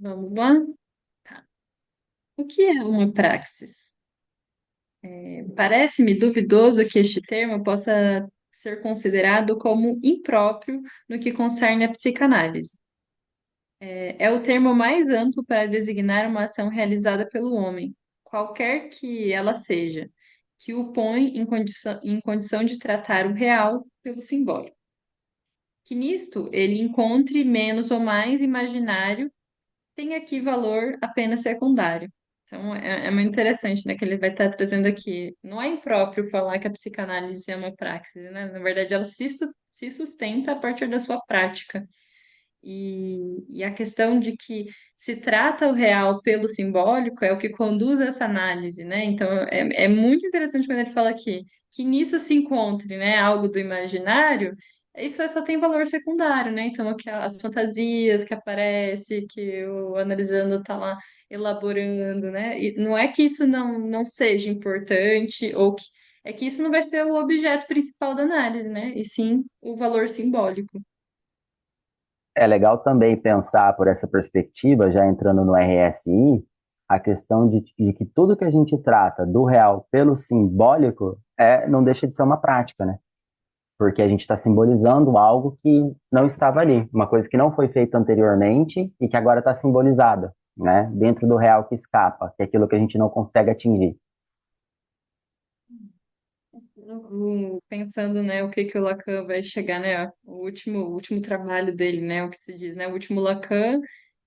Vamos lá? Tá. O que é uma praxis? Parece-me duvidoso que este termo possa ser considerado como impróprio no que concerne à psicanálise. É o termo mais amplo para designar uma ação realizada pelo homem, qualquer que ela seja, que o põe em condição de tratar o real pelo simbólico. Que nisto ele encontre menos ou mais imaginário tem aqui valor apenas secundário. Então, é muito interessante, né, que ele vai estar trazendo aqui. Não é impróprio falar que a psicanálise é uma praxis, né? Na verdade, ela se sustenta a partir da sua prática. E a questão de que se trata o real pelo simbólico é o que conduz a essa análise, né? Então, é muito interessante quando ele fala aqui que nisso se encontre, né, algo do imaginário, isso só tem valor secundário, né? Então, aqui as fantasias que aparece, que o analisando está lá elaborando, né? E não é que isso não seja importante, é que isso não vai ser o objeto principal da análise, né? E sim o valor simbólico. É legal também pensar por essa perspectiva, já entrando no RSI, a questão de que tudo que a gente trata do real pelo simbólico não deixa de ser uma prática, né? Porque a gente está simbolizando algo que não estava ali, uma coisa que não foi feita anteriormente e que agora está simbolizada, né? Dentro do real que escapa, que é aquilo que a gente não consegue atingir. Pensando, né, o que que o Lacan vai chegar, né, o último trabalho dele, né, o que se diz, né, o último Lacan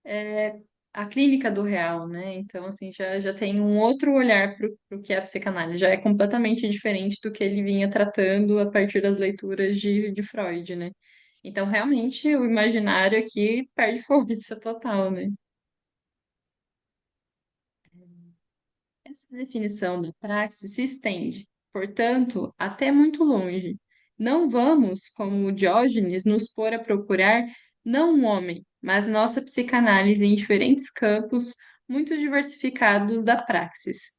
é a clínica do real, né, então, assim, já tem um outro olhar para o que é a psicanálise, já é completamente diferente do que ele vinha tratando a partir das leituras de Freud, né, então, realmente, o imaginário aqui perde força total, né. Essa definição da praxis se estende, portanto, até muito longe. Não vamos, como o Diógenes, nos pôr a procurar não um homem, mas nossa psicanálise em diferentes campos muito diversificados da praxis.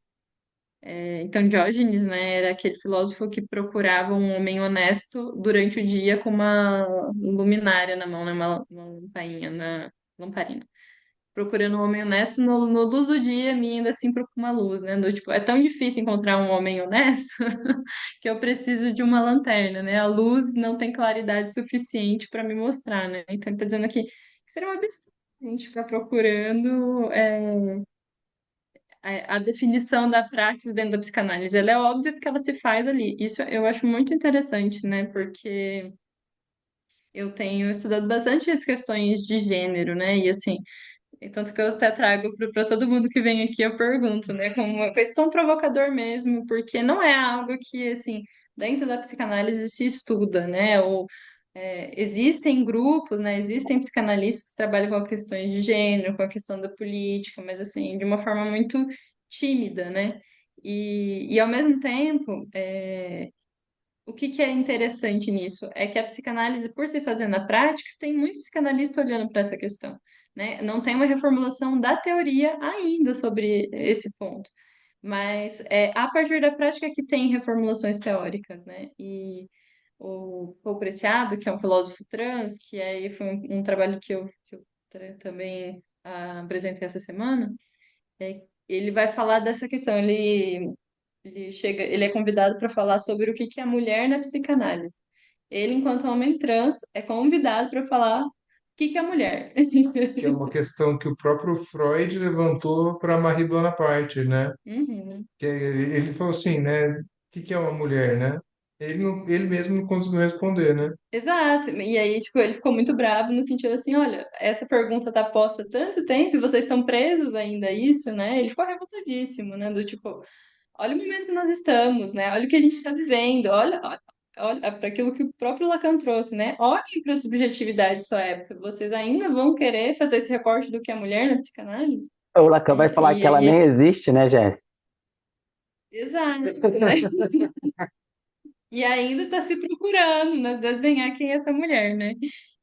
Então, Diógenes, né, era aquele filósofo que procurava um homem honesto durante o dia com uma luminária na mão, né, uma lampainha, na lamparina procurando um homem honesto no luz do dia, me ainda assim procura uma luz, né? Tipo, é tão difícil encontrar um homem honesto que eu preciso de uma lanterna, né? A luz não tem claridade suficiente para me mostrar, né? Então ele tá dizendo aqui que seria uma besteira a gente ficar procurando a definição da praxis dentro da psicanálise. Ela é óbvia porque ela se faz ali. Isso eu acho muito interessante, né? Porque eu tenho estudado bastante as questões de gênero, né? E assim, tanto que eu até trago para todo mundo que vem aqui, eu pergunto, né? Como uma questão provocador mesmo, porque não é algo que, assim, dentro da psicanálise se estuda, né? Ou existem grupos, né? Existem psicanalistas que trabalham com questões de gênero, com a questão da política, mas, assim, de uma forma muito tímida, né? E ao mesmo tempo, o que que é interessante nisso? É que a psicanálise, por se fazer na prática, tem muito psicanalista olhando para essa questão, né? Não tem uma reformulação da teoria ainda sobre esse ponto, mas é a partir da prática que tem reformulações teóricas, né? E o Paul Preciado, que é um filósofo trans, que aí foi um trabalho que eu também apresentei essa semana, ele vai falar dessa questão. Ele é convidado para falar sobre o que que é a mulher na psicanálise. Ele, enquanto homem trans, é convidado para falar o que que é a mulher. Que é uma questão que o próprio Freud levantou para Marie Bonaparte, né? Uhum. Que ele falou assim, né? O que que é uma mulher, né? Ele, não, ele mesmo não conseguiu responder, né? Exato. E aí, tipo, ele ficou muito bravo no sentido assim, olha, essa pergunta tá posta há tanto tempo e vocês estão presos ainda a isso, né? Ele ficou revoltadíssimo, né? Do tipo, olha o momento que nós estamos, né? Olha o que a gente está vivendo, olha para aquilo que o próprio Lacan trouxe, né? Olhem para a subjetividade de sua época. Vocês ainda vão querer fazer esse recorte do que é mulher na psicanálise? O Lacan vai Né? falar que ela nem existe, né, Jéssica? Exato, né? E ainda está se procurando, né? Desenhar quem é essa mulher, né?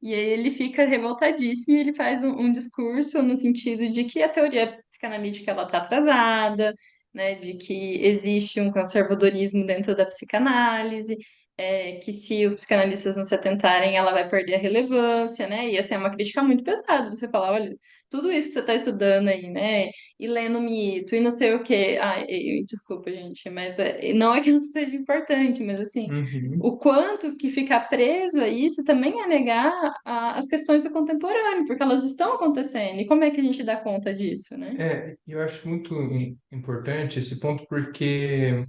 E aí ele fica revoltadíssimo e ele faz um discurso no sentido de que a teoria psicanalítica ela está atrasada, né? De que existe um conservadorismo dentro da psicanálise. que se os psicanalistas não se atentarem, ela vai perder a relevância, né? E essa é uma crítica muito pesada. Você falar, olha, tudo isso que você está estudando aí, né? E lendo mito e não sei o quê. Desculpa, gente, mas não é que não seja importante, mas assim, Uhum. o quanto que ficar preso a isso também é negar as questões do contemporâneo, porque elas estão acontecendo. E como é que a gente dá conta disso, né? Eu acho muito importante esse ponto porque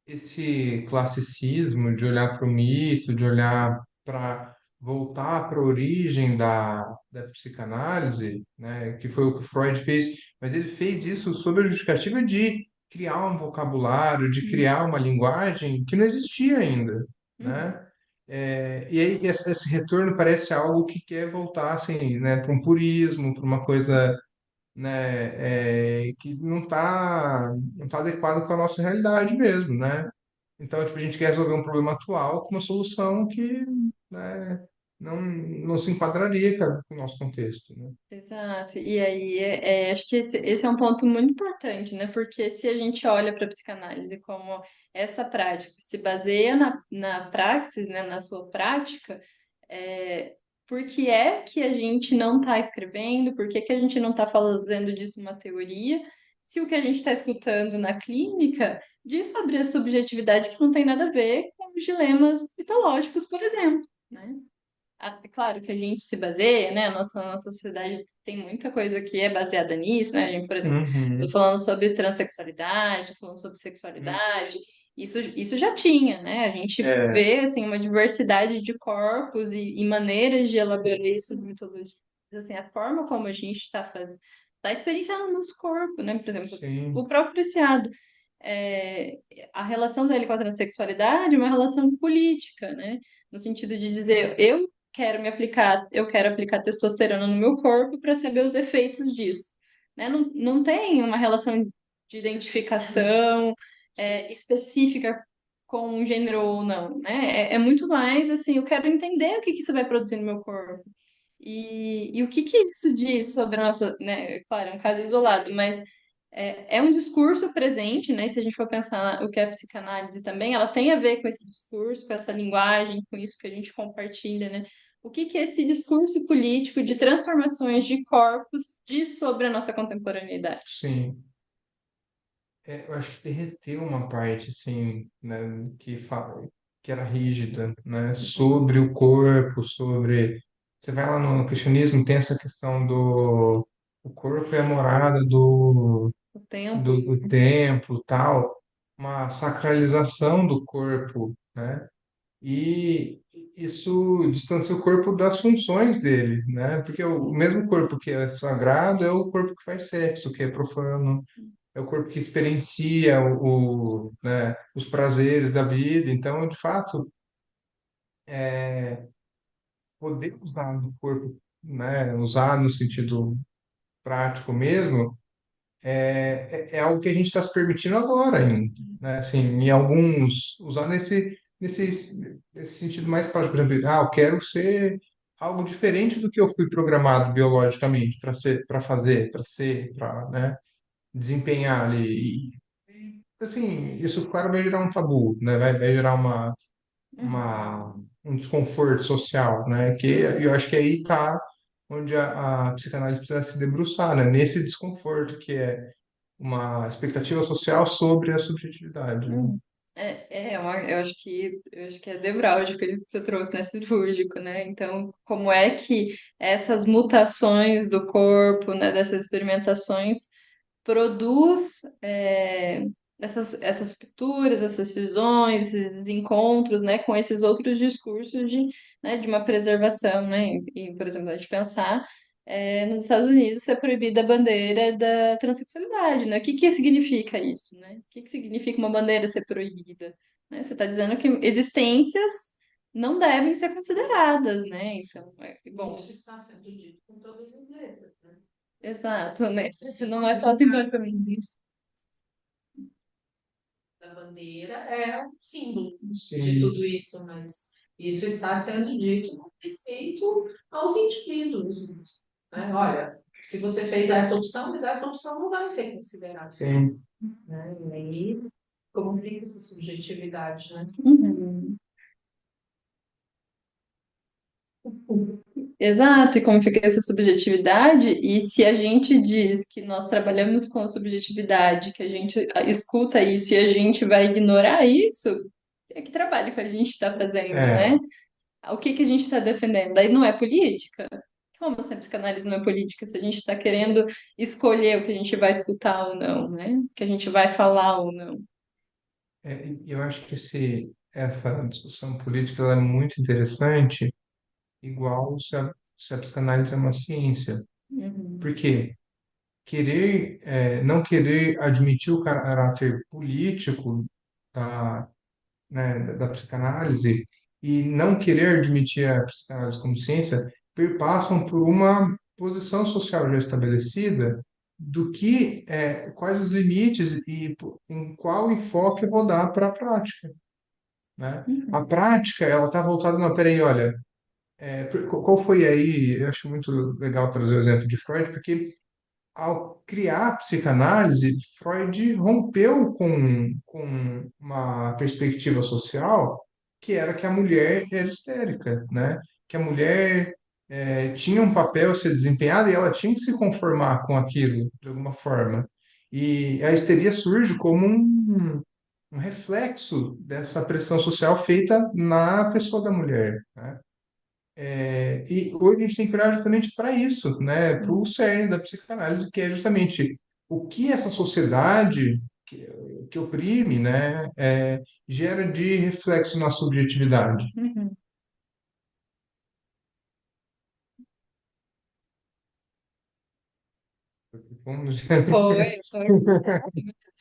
esse classicismo de olhar para o mito, de olhar para voltar para a origem da psicanálise, né, que foi o que Freud fez, mas ele fez isso sob a justificativa de criar um vocabulário, de criar uma linguagem que não existia ainda, Uhum. né? E aí esse retorno parece algo que quer voltar assim, né, para um purismo, para uma coisa, né, que não tá adequado com a nossa realidade mesmo, né? Então, tipo, a gente quer resolver um problema atual com uma solução que, né, não se enquadraria, cara, com o nosso contexto, né? Exato, e aí acho que esse é um ponto muito importante, né? Porque se a gente olha para a psicanálise como essa prática, se baseia na praxis, né? Na sua prática, por que é que a gente não está escrevendo, por que que a gente não está fazendo disso uma teoria, se o que a gente está escutando na clínica diz sobre a subjetividade que não tem nada a ver com os dilemas mitológicos, por exemplo, né? É claro que a gente se baseia, né? A nossa sociedade tem muita coisa que é baseada nisso, né? A gente, por exemplo, estou Uhum. falando sobre transexualidade, estou falando sobre sexualidade, isso já tinha, né? A gente É, vê, assim, uma diversidade de corpos e maneiras de elaborar isso de mitologia. Assim, a forma como a gente está experienciando o nosso corpo, né? Por exemplo, o sim, próprio Preciado. É, a relação dele com a transexualidade é uma relação política, né? No sentido de dizer, eu quero aplicar testosterona no meu corpo para saber os efeitos disso, né? Não tem uma relação de identificação específica com um gênero ou não, né? É muito mais assim, eu quero entender o que que isso vai produzir no meu corpo. E o que que isso diz sobre a nossa, né? Claro, é um caso isolado, mas é um discurso presente, né? Se a gente for pensar o que é a psicanálise também, ela tem a ver com esse discurso, com essa linguagem, com isso que a gente compartilha, né? O que que esse discurso político de transformações de corpos diz sobre a nossa contemporaneidade? sim. Eu acho que derreteu uma parte, assim, né, que era rígida, né, sobre o corpo, sobre... Você vai lá no cristianismo, tem essa questão do... O corpo é a morada O tempo. do templo, tal, uma sacralização do corpo, né? E isso distancia o corpo das funções dele, né? Porque o mesmo corpo que é sagrado é o corpo que faz sexo, que é profano, é o corpo que experiencia né, os prazeres da vida. Então, de fato, poder usar o corpo, né, usar no sentido prático mesmo, é algo que a gente está se permitindo agora ainda, né? Assim, em alguns, usar nesse sentido mais prático, por exemplo, eu quero ser algo diferente do que eu fui programado biologicamente para ser, para fazer, para ser, para, né, desempenhar ali. Assim, isso, claro, vai gerar um tabu, né? Vai gerar Uhum. um desconforto social, né? Que eu acho que aí está onde a psicanálise precisa se debruçar, né? Nesse desconforto que é uma expectativa social sobre a subjetividade, né? Uhum. Eu acho que é nevrálgico isso que você trouxe, né? Cirúrgico, né? Então, como é que essas mutações do corpo, né, dessas experimentações produz essas rupturas, essas cisões, esses encontros, né, com esses outros discursos de uma preservação, né? E, por exemplo, a gente pensar nos Estados Unidos ser proibida a bandeira da transexualidade, né? O que que significa isso, né? O que que significa uma bandeira ser proibida, né? Você está dizendo que existências não devem ser consideradas, né? Então, bom, Isso está sendo dito com todas as letras, né? exato, né? Não é só simbolicamente. A bandeira é um símbolo de Sim, tudo isso, mas isso está sendo dito com respeito aos indivíduos, né? Olha, se você fez essa opção, mas essa opção não vai ser considerada, sim. né? E aí, como fica essa subjetividade, né? Uhum. Exato, e como fica essa subjetividade, e se a gente diz que nós trabalhamos com a subjetividade, que a gente escuta isso e a gente vai ignorar isso, é que trabalho que a gente está fazendo, É, né? O que que a gente está defendendo? Daí não é política? Como assim, a psicanálise não é política se a gente está querendo escolher o que a gente vai escutar ou não, né? O que a gente vai falar ou não. e eu acho que essa discussão política ela é muito interessante, igual se a psicanálise é uma ciência. Uhum, Por quê? Não querer admitir o caráter político da, da psicanálise e não querer admitir a psicanálise como ciência perpassam por uma posição social já estabelecida do quais os limites e em qual enfoque eu vou dar para a prática, né? A uhum, prática, ela está voltada, não, peraí, olha, qual foi aí, eu acho muito legal trazer o exemplo de Freud, porque ao criar a psicanálise, Freud rompeu com uma perspectiva social que era que a mulher era histérica, né? Que a mulher tinha um papel a ser desempenhado e ela tinha que se conformar com aquilo, de alguma forma. E a histeria surge como um reflexo dessa pressão social feita na pessoa da mulher, né? E hoje a gente tem que olhar justamente para isso, né? Para o cerne da psicanálise, que é justamente o que essa sociedade que oprime, né, gera de reflexo na subjetividade. uhum. Vamos- Foi.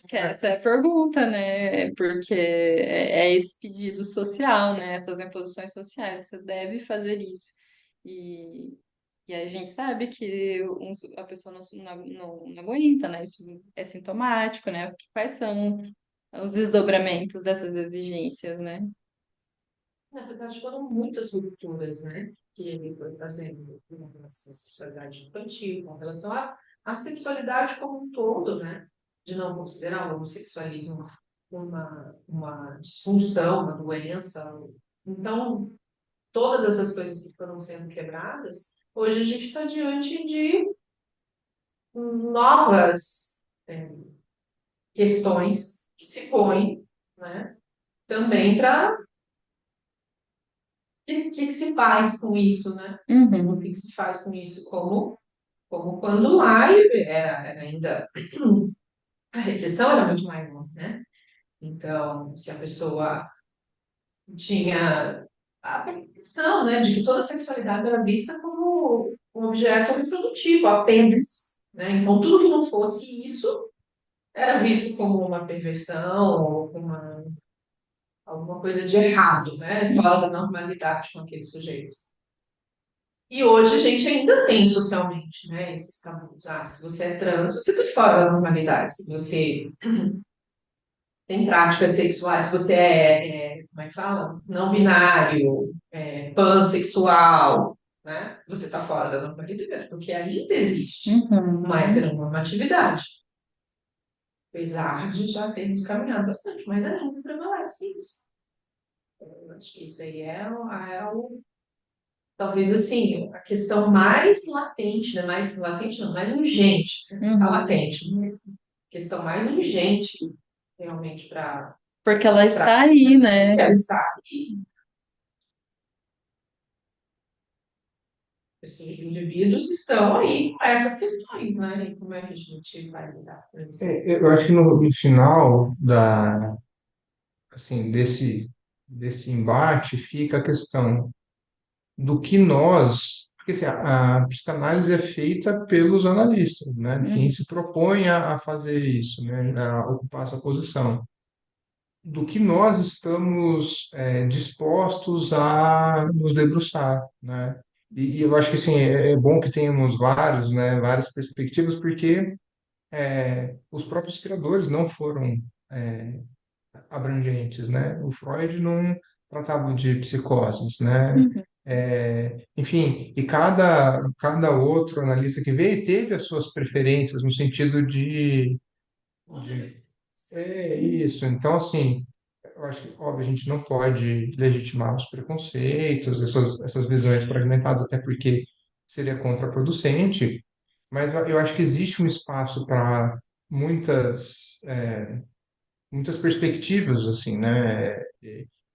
Que essa é a pergunta, né? Porque é esse pedido social, né? Essas imposições sociais, você deve fazer isso. E, e a gente sabe que a pessoa não aguenta, né? Isso é sintomático, né? Quais são os desdobramentos dessas exigências, né? Na verdade, foram muitas rupturas, né, que ele foi fazendo com relação à sexualidade infantil, com relação à sexualidade como um todo, né, de não considerar o homossexualismo uma disfunção, uma doença. Então, todas essas coisas que foram sendo quebradas, hoje a gente está diante de novas questões que se põem, né, também para que se faz com isso, né? O que Uhum, se faz com isso? Como quando lá era ainda a repressão era muito maior, né? Então, se a pessoa tinha a questão, né, de que toda sexualidade era vista como um objeto reprodutivo apenas, né? Então, tudo que não fosse isso era visto como uma perversão ou como alguma coisa de errado, né? Fora da normalidade com aquele sujeito. E hoje a gente ainda tem socialmente, né, esses tabus. Ah, se você é trans, você está fora da normalidade. Se você tem práticas sexuais, se você como é que fala? Não binário, pansexual, né, você está fora da normalidade, porque ainda existe uma uhum. heteronormatividade. Apesar de já termos caminhado bastante, mas ainda prevalece isso. Eu acho que isso aí talvez assim, a questão mais latente, né? Mais latente não, mais urgente, né? Tá Uhum. latente, mas a questão mais urgente realmente Porque ela para está aí, né? que ela está aí. Pessoas, indivíduos estão aí com essas questões, né? E como é que a gente vai lidar com isso? Eu acho que no final assim, desse embate fica a questão do que porque assim, a psicanálise é feita pelos analistas, né? Quem Uhum. se propõe a fazer isso, né? A ocupar essa posição. Do que nós estamos dispostos a nos debruçar, né? E eu acho que assim, é bom que tenhamos várias perspectivas, porque os próprios criadores não foram é, abrangentes, né? O Freud não tratava de psicoses, né? Uhum. Enfim, e cada outro analista que veio teve as suas preferências no sentido de Onde é isso. Então, assim, eu acho que, óbvio, a gente não pode legitimar os preconceitos, essas visões fragmentadas, até porque seria contraproducente, mas eu acho que existe um espaço para muitas, muitas perspectivas, assim, né?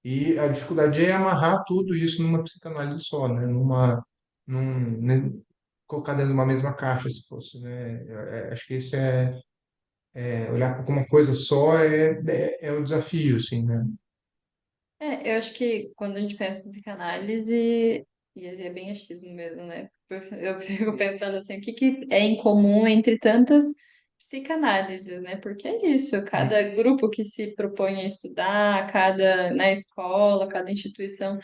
E a dificuldade é amarrar tudo isso numa psicanálise só, né? Né, colocar dentro de uma mesma caixa, se fosse, né? Acho que esse olhar para uma coisa só é o desafio, assim, né? Eu acho que quando a gente pensa em psicanálise, e é bem achismo mesmo, né? Eu fico pensando assim, o que que é em comum entre tantas psicanálises, né? Porque é isso, cada grupo que se propõe a estudar, cada, na escola, cada instituição,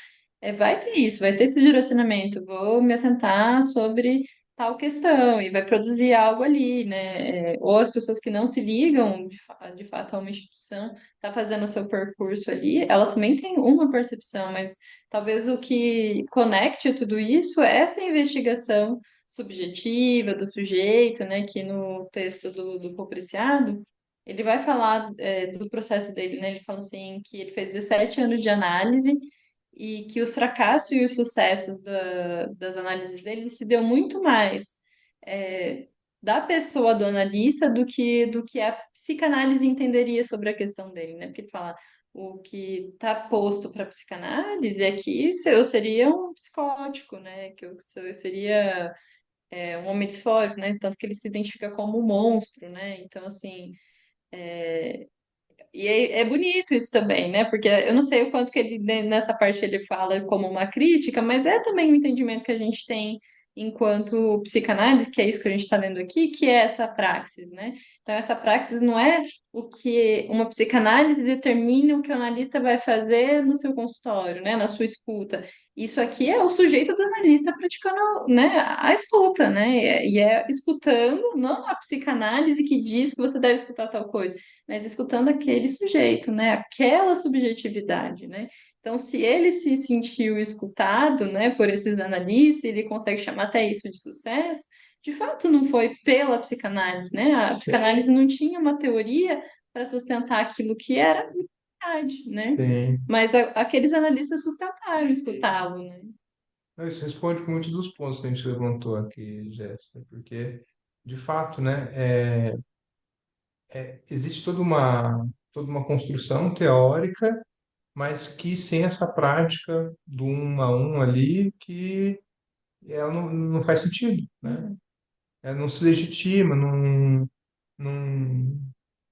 vai ter isso, vai ter esse direcionamento. Vou me atentar sobre tal questão e vai produzir algo ali, né? Ou as pessoas que não se ligam de fato a uma instituição está fazendo o seu percurso ali, ela também tem uma percepção, mas talvez o que conecte tudo isso é essa investigação subjetiva do sujeito, né, que no texto do Copriciado, ele vai falar do processo dele, né, ele fala assim que ele fez 17 anos de análise e que os fracassos e os sucessos das análises dele se deu muito mais é, da pessoa do analista do que a psicanálise entenderia sobre a questão dele, né? Porque ele fala o que está posto para psicanálise é que eu seria um psicótico, né? Que eu seria um homem disfórico, né? Tanto que ele se identifica como um monstro, né? Então, assim, e é bonito isso também, né? Porque eu não sei o quanto que ele, né, nessa parte ele fala como uma crítica, mas é também um entendimento que a gente tem enquanto psicanálise, que é isso que a gente está lendo aqui, que é essa praxis, né? Então, essa praxis não é o que uma psicanálise determina o que o analista vai fazer no seu consultório, né? Na sua escuta. Isso aqui é o sujeito do analista praticando, né, a escuta, né? E é escutando, não a psicanálise que diz que você deve escutar tal coisa, mas escutando aquele sujeito, né? Aquela subjetividade, né? Então, se ele se sentiu escutado, né, por esses analistas, ele consegue chamar até isso de sucesso, de fato não foi pela psicanálise, né? A psicanálise não tinha uma teoria para sustentar aquilo que era verdade, né? Tem. Mas aqueles analistas sustentaram escutá-lo, né? Isso responde com muitos dos pontos que a gente levantou aqui, Jéssica, porque, de fato, né, existe toda uma construção teórica, mas que sem essa prática do um a um ali, que ela não faz sentido, né? Uhum. Ela não se legitima, não,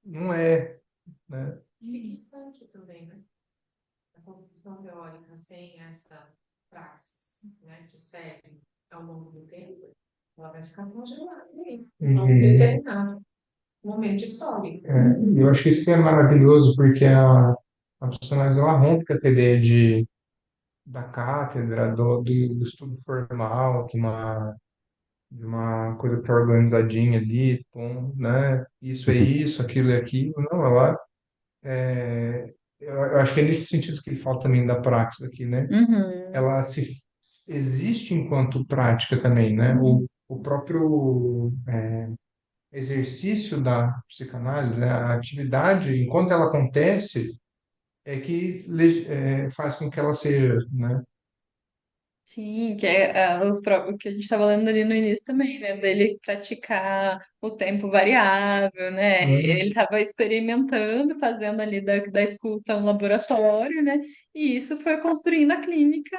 não é, né? E distante também, né? A construção teórica sem essa praxis, né, que segue ao longo do tempo, ela vai ficar congelada aí, num Uhum. determinado momento histórico. Eu acho isso que é maravilhoso, porque a psicanálise ela rompe com a ideia da cátedra, do estudo formal, de uma coisa pré-organizadinha ali, bom, né? Isso é isso, aquilo é aquilo. Não, eu acho que é nesse sentido que ele fala também da praxis aqui, né? Uhum. Ela se existe enquanto prática também, né? O próprio exercício da psicanálise, né? A atividade, enquanto ela acontece, é que faz com que ela seja, né? Sim, que é o que a gente estava lendo ali no início também, né? Dele praticar o tempo variável, né? Ele Hum, estava experimentando, fazendo ali da escuta um laboratório, né? E isso foi construindo a clínica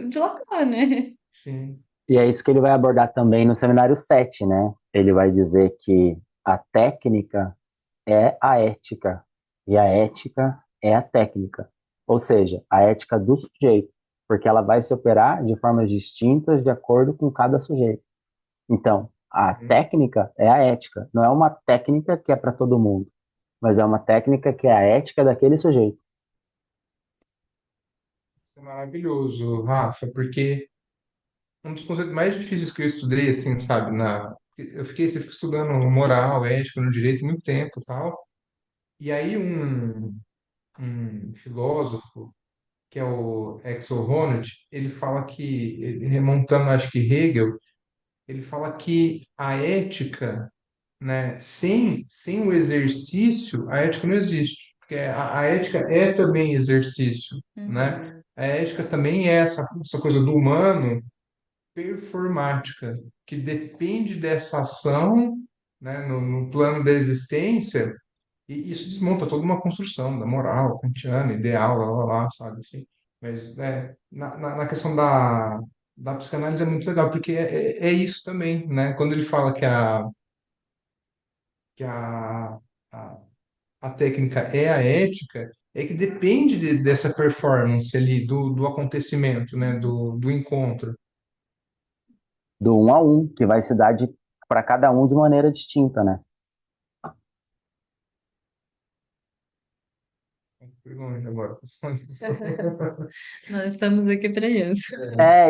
de Lacan, né? sim. E é isso que ele vai abordar também no seminário 7, né? Ele vai dizer que a técnica é a ética e a ética é a técnica. Ou seja, a ética do sujeito, porque ela vai se operar de formas distintas de acordo com cada sujeito. Então, a Hum, técnica é a ética, não é uma técnica que é para todo mundo, mas é uma técnica que é a ética daquele sujeito. é maravilhoso, Rafa, porque um dos conceitos mais difíceis que eu estudei, assim, sabe, você fica estudando moral, ética no direito muito tempo e tal, e aí um filósofo, que é o Axel Honneth, ele fala que, ele remontando, acho que Hegel, ele fala que a ética, né, sem o exercício, a ética não existe. porque a ética é também exercício, né? Uhum. A ética também é essa coisa do humano performática, que depende dessa ação, né, no plano da existência, e isso desmonta toda uma construção da moral kantiana, ideal, lá, sabe? Assim. Mas na questão da psicanálise é muito legal, porque é isso também, né? Quando ele fala que a, a técnica é a ética, é que depende dessa performance ali, do acontecimento, né? Do encontro. Do um a um, que vai se dar para cada um de maneira distinta, né? Fui longe agora. Nós estamos aqui para isso.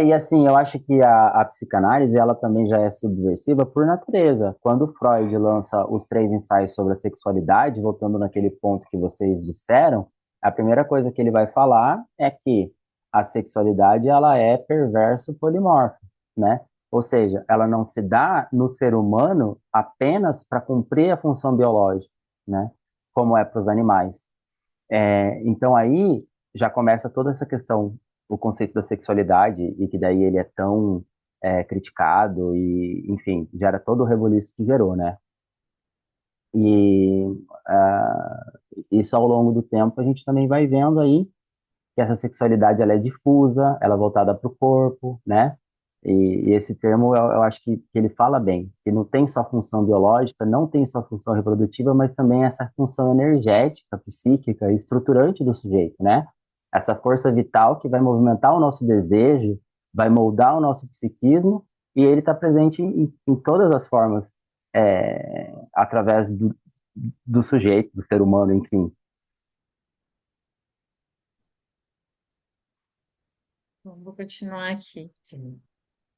E assim, eu acho que a psicanálise, ela também já é subversiva por natureza. Quando Freud lança os três ensaios sobre a sexualidade, voltando naquele ponto que vocês disseram, a primeira coisa que ele vai falar é que a sexualidade, ela é perverso polimorfa, né? Ou seja, ela não se dá no ser humano apenas para cumprir a função biológica, né? Como é para os animais. Então aí já começa toda essa questão, o conceito da sexualidade, e que daí ele é tão criticado e, enfim, gera todo o rebuliço que gerou, né? E ah, isso ao longo do tempo a gente também vai vendo aí que essa sexualidade ela é difusa, ela é voltada para o corpo, né? E esse termo eu acho que ele fala bem, que não tem só função biológica, não tem só função reprodutiva, mas também essa função energética, psíquica e estruturante do sujeito, né? Essa força vital que vai movimentar o nosso desejo, vai moldar o nosso psiquismo, e ele está presente em todas as formas, através do sujeito, do ser humano, enfim. Bom, vou continuar aqui.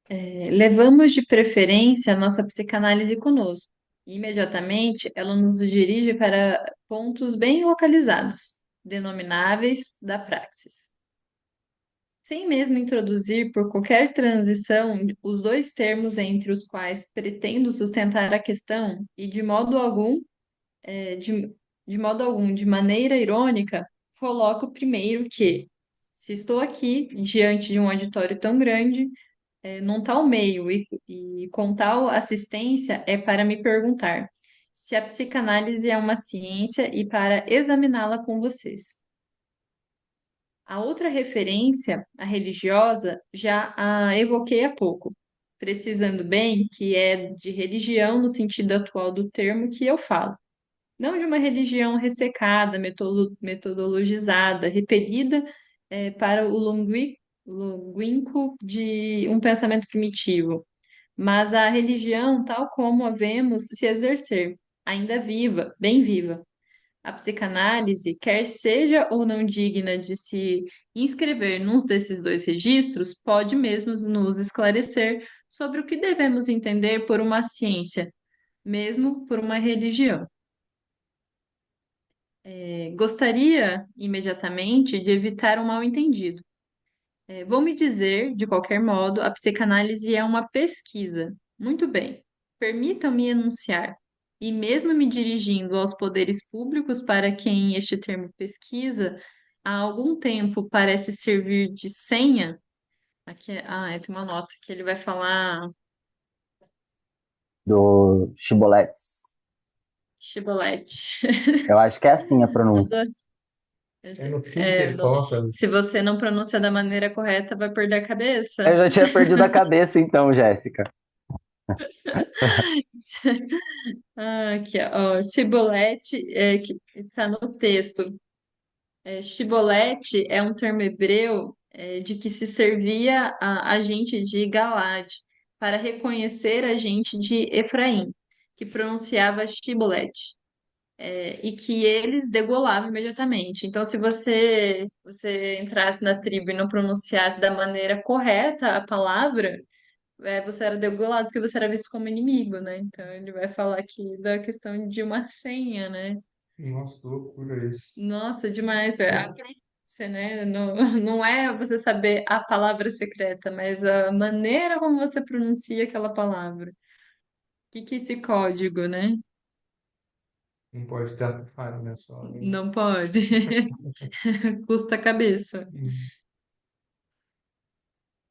Levamos de preferência a nossa psicanálise conosco. Imediatamente, ela nos dirige para pontos bem localizados, denomináveis da praxis. Sem mesmo introduzir por qualquer transição os dois termos entre os quais pretendo sustentar a questão, e de modo algum, de maneira irônica, coloco primeiro que, se estou aqui diante de um auditório tão grande, num tal meio e com tal assistência, é para me perguntar se a psicanálise é uma ciência e para examiná-la com vocês. A outra referência, a religiosa, já a evoquei há pouco, precisando bem que é de religião no sentido atual do termo que eu falo, não de uma religião ressecada, metodologizada, repelida para o longínquo de um pensamento primitivo, mas a religião tal como a vemos se exercer, ainda viva, bem viva. A psicanálise, quer seja ou não digna de se inscrever num desses dois registros, pode mesmo nos esclarecer sobre o que devemos entender por uma ciência, mesmo por uma religião. Gostaria imediatamente de evitar um mal-entendido. Vou me dizer, de qualquer modo, a psicanálise é uma pesquisa. Muito bem. Permitam-me enunciar. E mesmo me dirigindo aos poderes públicos para quem este termo pesquisa há algum tempo parece servir de senha, aqui, tem uma nota que ele vai falar Do Chiboletes. chibolete. Eu acho que é assim a pronúncia. Adoro. É no fim que ele Não. coloca. Se você não pronuncia da maneira correta, vai perder a Eu cabeça. já tinha perdido a cabeça então, Jéssica. Aqui, ó, Shibboleth, que está no texto. Shibboleth é um termo hebreu, de que se servia a gente de Galade para reconhecer a gente de Efraim, que pronunciava Shibboleth, e que eles degolavam imediatamente. Então, se você entrasse na tribo e não pronunciasse da maneira correta a palavra, você era degolado porque você era visto como inimigo, né? Então ele vai falar aqui da questão de uma senha, né? Nossa, que loucura isso. Nossa, demais, velho. A pronúncia, né? Não, não é você saber a palavra secreta, mas a maneira como você pronuncia aquela palavra. O que que é esse código, né? Não pode ter ato falho nessa hora, hein? Não pode. Custa a cabeça. Hum.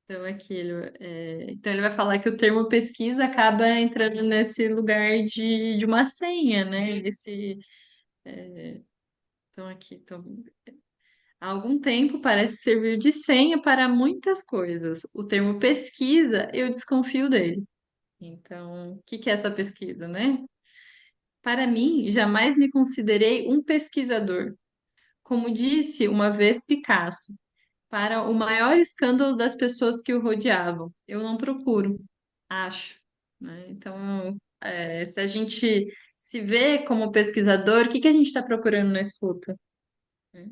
Então, então ele vai falar que o termo pesquisa acaba entrando nesse lugar de uma senha, né? Então, há algum tempo parece servir de senha para muitas coisas. O termo pesquisa, eu desconfio dele. Então, o que que é essa pesquisa, né? Para mim, jamais me considerei um pesquisador. Como disse uma vez Picasso, para o maior escândalo das pessoas que o rodeavam, eu não procuro, acho, né? Então, se a gente se vê como pesquisador, o que que a gente está procurando na escuta? Né?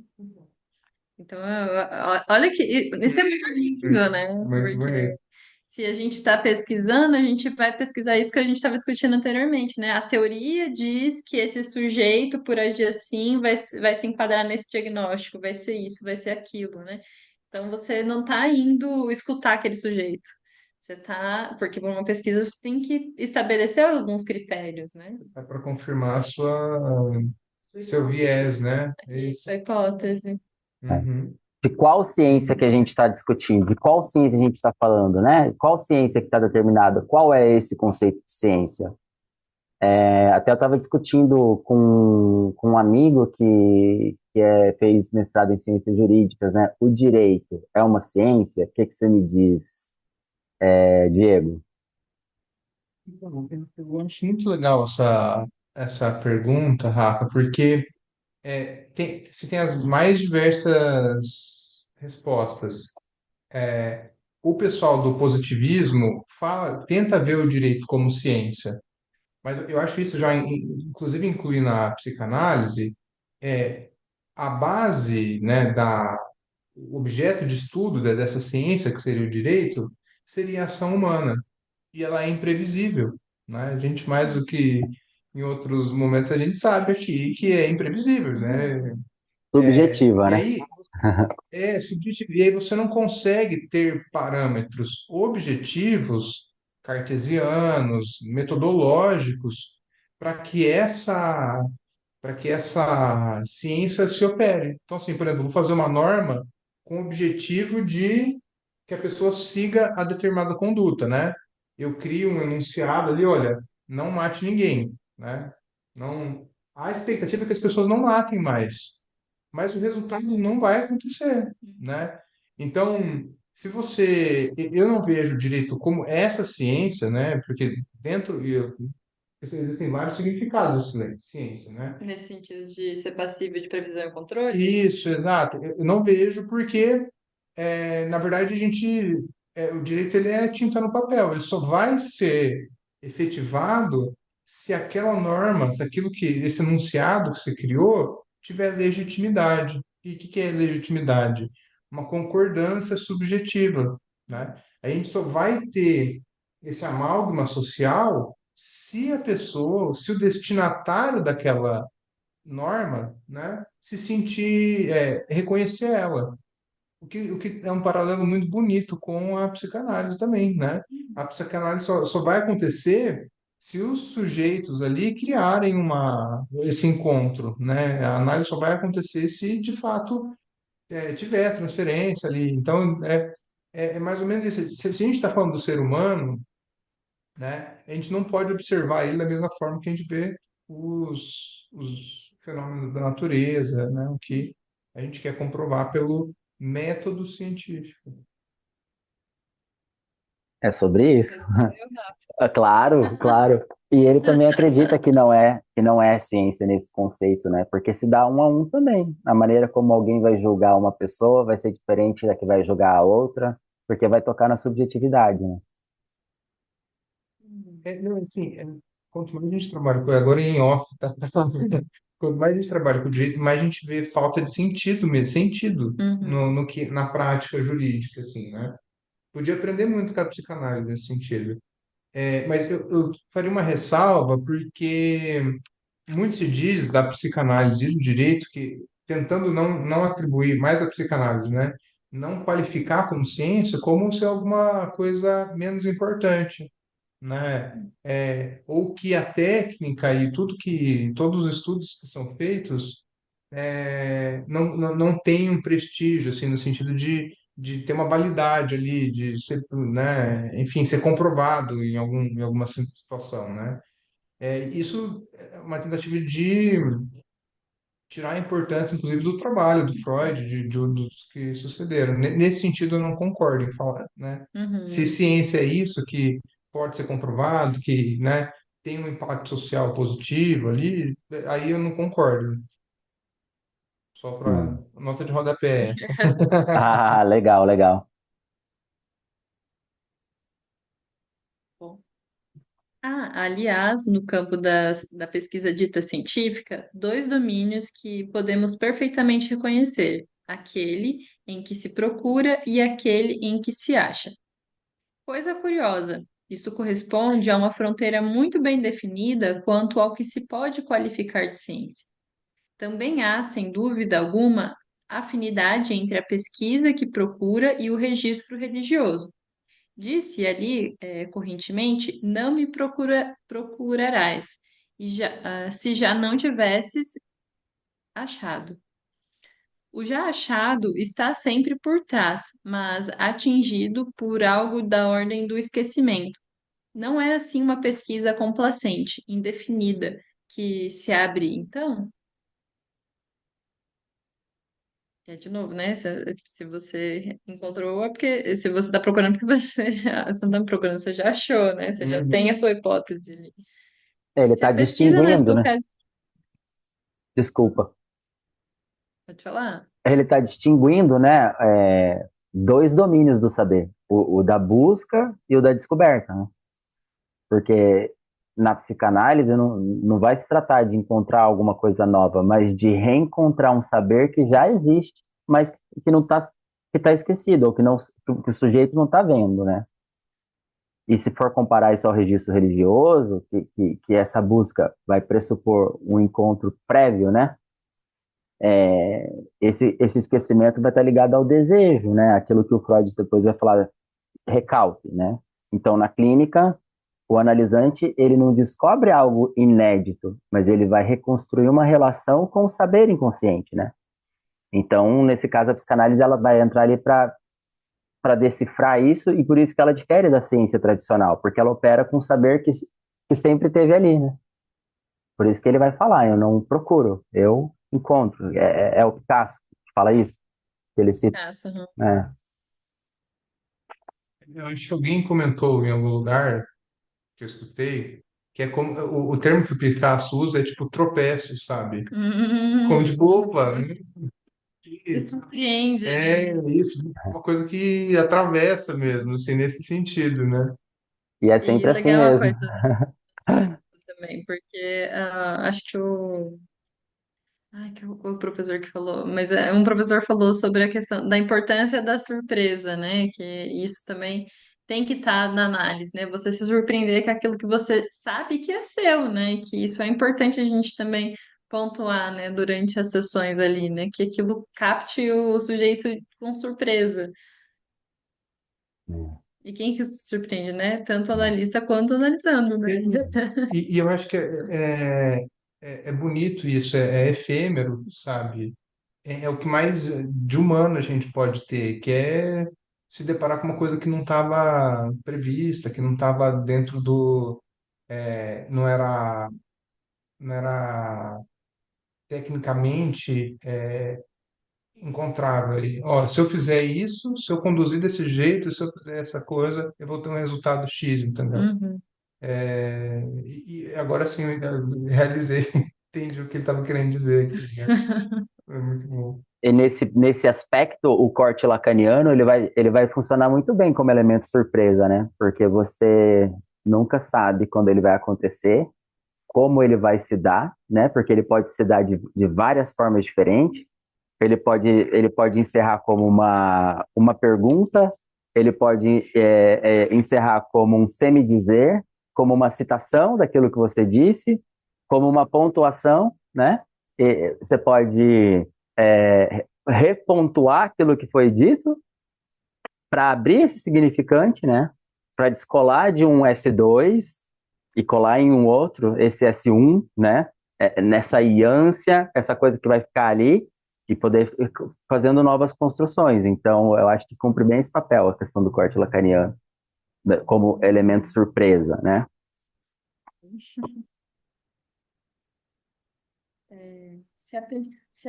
Então, olha que isso é muito lindo, né? Muito bonito. Se a gente está pesquisando, a gente vai pesquisar isso que a gente estava discutindo anteriormente, né? A teoria diz que esse sujeito, por agir assim, vai se enquadrar nesse diagnóstico, vai ser isso, vai ser aquilo, né? Então você não está indo escutar aquele sujeito. Você está, porque por uma pesquisa você tem que estabelecer alguns critérios, né? É para confirmar seu viés, né? Isso, a hipótese. É. Uhum. De qual ciência que a gente está discutindo? De qual ciência a gente está falando, né? Qual ciência que está determinada? Qual é esse conceito de ciência? Até eu estava discutindo com um amigo fez mestrado em ciências jurídicas, né? O direito é uma ciência? O que que você me diz, Diego? Então, eu acho muito legal essa pergunta, Rafa, porque se tem as mais diversas respostas. O pessoal do positivismo tenta ver o direito como ciência, mas eu acho isso já, inclusive incluindo a psicanálise, é, a base, né, o objeto de estudo dessa ciência, que seria o direito, seria a ação humana. E ela é imprevisível, né? A gente, mais do que em outros momentos, a gente sabe aqui que é imprevisível, né? Subjetiva, E né? aí, subjetivo. E aí você não consegue ter parâmetros objetivos, cartesianos, metodológicos, para que essa ciência se opere. Então, assim, por exemplo, eu vou fazer uma norma com o objetivo de que a pessoa siga a determinada conduta, né? Eu crio um enunciado ali, olha, não mate ninguém, né? Não, a expectativa é que as pessoas não matem mais, mas o resultado não vai acontecer, né? Então, se você, eu não vejo direito como essa ciência, né? Porque existem vários significados de ciência, né? Nesse sentido de ser passível de previsão e controle? Isso, exato. Eu não vejo porque, na verdade, o direito ele é tinta no papel. Ele só vai ser efetivado se aquela norma, se esse enunciado que você criou tiver legitimidade. E o que é legitimidade? Uma concordância subjetiva, né? A gente só vai ter esse amálgama social se a pessoa, se o destinatário daquela norma, né, se sentir, reconhecer ela. O que é um paralelo muito bonito com a psicanálise também, né? A psicanálise só vai acontecer se os sujeitos ali criarem esse encontro, né? A análise só vai acontecer se, de fato, tiver transferência ali. Então, é mais ou menos isso. Se a gente está falando do ser humano, né? A gente não pode observar ele da mesma forma que a gente vê os fenômenos da natureza, né? O que a gente quer comprovar pelo método científico. É sobre isso? Respondeu, É claro, claro. E ele também acredita que não é ciência nesse conceito, né? Porque se dá um a um também. A maneira como alguém vai julgar uma pessoa vai ser diferente da que vai julgar a outra, porque vai tocar na subjetividade, né? Não, assim, quanto mais a gente trabalha com agora em off, tá? Quanto mais a gente trabalha com o direito, mais a gente vê falta de sentido mesmo, sentido Uhum. no que na prática jurídica, assim, né? Podia aprender muito com a psicanálise nesse sentido. Mas eu faria uma ressalva porque muito se diz da psicanálise e do direito que, tentando não atribuir mais à psicanálise, né? Não qualificar como ciência como se alguma coisa menos importante, né? Ou que a técnica e todos os estudos que são feitos não tem um prestígio, assim, no sentido de ter uma validade ali, de ser, né? Enfim, ser comprovado em alguma situação, né? Isso é uma tentativa de tirar a importância, inclusive, do trabalho do Freud, dos que sucederam. Nesse sentido, eu não concordo em falar, né? Se Uhum. ciência é isso, que pode ser comprovado, que, né, tem um impacto social positivo ali, aí eu não concordo. Só para Hum. nota de rodapé. Ah, legal, legal. Bom. Aliás, no campo da pesquisa dita científica, dois domínios que podemos perfeitamente reconhecer: aquele em que se procura e aquele em que se acha. Coisa curiosa, isso corresponde a uma fronteira muito bem definida quanto ao que se pode qualificar de ciência. Também há, sem dúvida alguma, afinidade entre a pesquisa que procura e o registro religioso. Disse ali, correntemente, não me procurarás, se já não tivesses achado. O já achado está sempre por trás, mas atingido por algo da ordem do esquecimento. Não é assim uma pesquisa complacente, indefinida, que se abre então. De novo, né? Se você encontrou, é porque se você está procurando, porque você não está procurando, você já achou, né? Você já tem Uhum. a sua hipótese ali. Ele Se a está pesquisa não é distinguindo, né? estocástica, Desculpa. pode falar? Ele está distinguindo, né, dois domínios do saber, o da busca e o da descoberta, né? Porque na psicanálise não vai se tratar de encontrar alguma coisa nova, mas de reencontrar um saber que já existe, mas que não está que tá esquecido, ou que o sujeito não está vendo, né? E se for comparar isso ao registro religioso, que essa busca vai pressupor um encontro prévio, né? Esse esquecimento vai estar ligado ao desejo, né? Aquilo que o Freud depois vai falar, recalque, né? Então, na clínica, o analisante, ele não descobre algo inédito, mas ele vai reconstruir uma relação com o saber inconsciente, né? Então, nesse caso, a psicanálise, ela vai entrar ali para decifrar isso, e por isso que ela difere da ciência tradicional, porque ela opera com o saber que sempre teve ali, né? Por isso que ele vai falar, eu não procuro, eu encontro. É o Picasso que fala isso, que ele cita, Essa, uhum. né? Eu acho que alguém comentou em algum lugar que eu escutei, que é como o termo que o Picasso usa é tipo tropeço, sabe? Como tipo, opa, Se surpreende ali. isso, uma coisa que atravessa mesmo, assim, nesse sentido, né? E é E sempre assim legal a mesmo. coisa também, porque acho que que o professor que falou, mas um professor falou sobre a questão da importância da surpresa, né? Que isso também tem que estar na análise, né? Você se surpreender com aquilo que você sabe que é seu, né? Que isso é importante a gente também pontuar, né? Durante as sessões ali, né? Que aquilo capte o sujeito com surpresa. E quem que se surpreende, né? Tanto o analista quanto o analisando, né? E eu acho que é bonito isso, é efêmero, sabe? É o que mais de humano a gente pode ter, que é se deparar com uma coisa que não estava prevista, que não estava dentro não era, não era tecnicamente encontrável ali. Ó, se eu fizer isso, se eu conduzir desse jeito, se eu fizer essa coisa, eu vou ter um resultado X, entendeu? Uhum. E agora sim eu realizei, entendi o que ele estava querendo dizer aqui, né? É muito bom. E nesse aspecto, o corte lacaniano, ele vai funcionar muito bem como elemento surpresa, né? Porque você nunca sabe quando ele vai acontecer, como ele vai se dar, né? Porque ele pode se dar de várias formas diferentes. Ele pode encerrar como uma pergunta, ele pode encerrar como um semi-dizer, como uma citação daquilo que você disse, como uma pontuação, né? E você pode repontuar aquilo que foi dito para abrir esse significante, né? para descolar de um S2 e colar em um outro, esse S1, né? Nessa iância, essa coisa que vai ficar ali, e poder ir fazendo novas construções. Então, eu acho que cumpre bem esse papel, a questão do corte lacaniano, como elemento surpresa, né? Se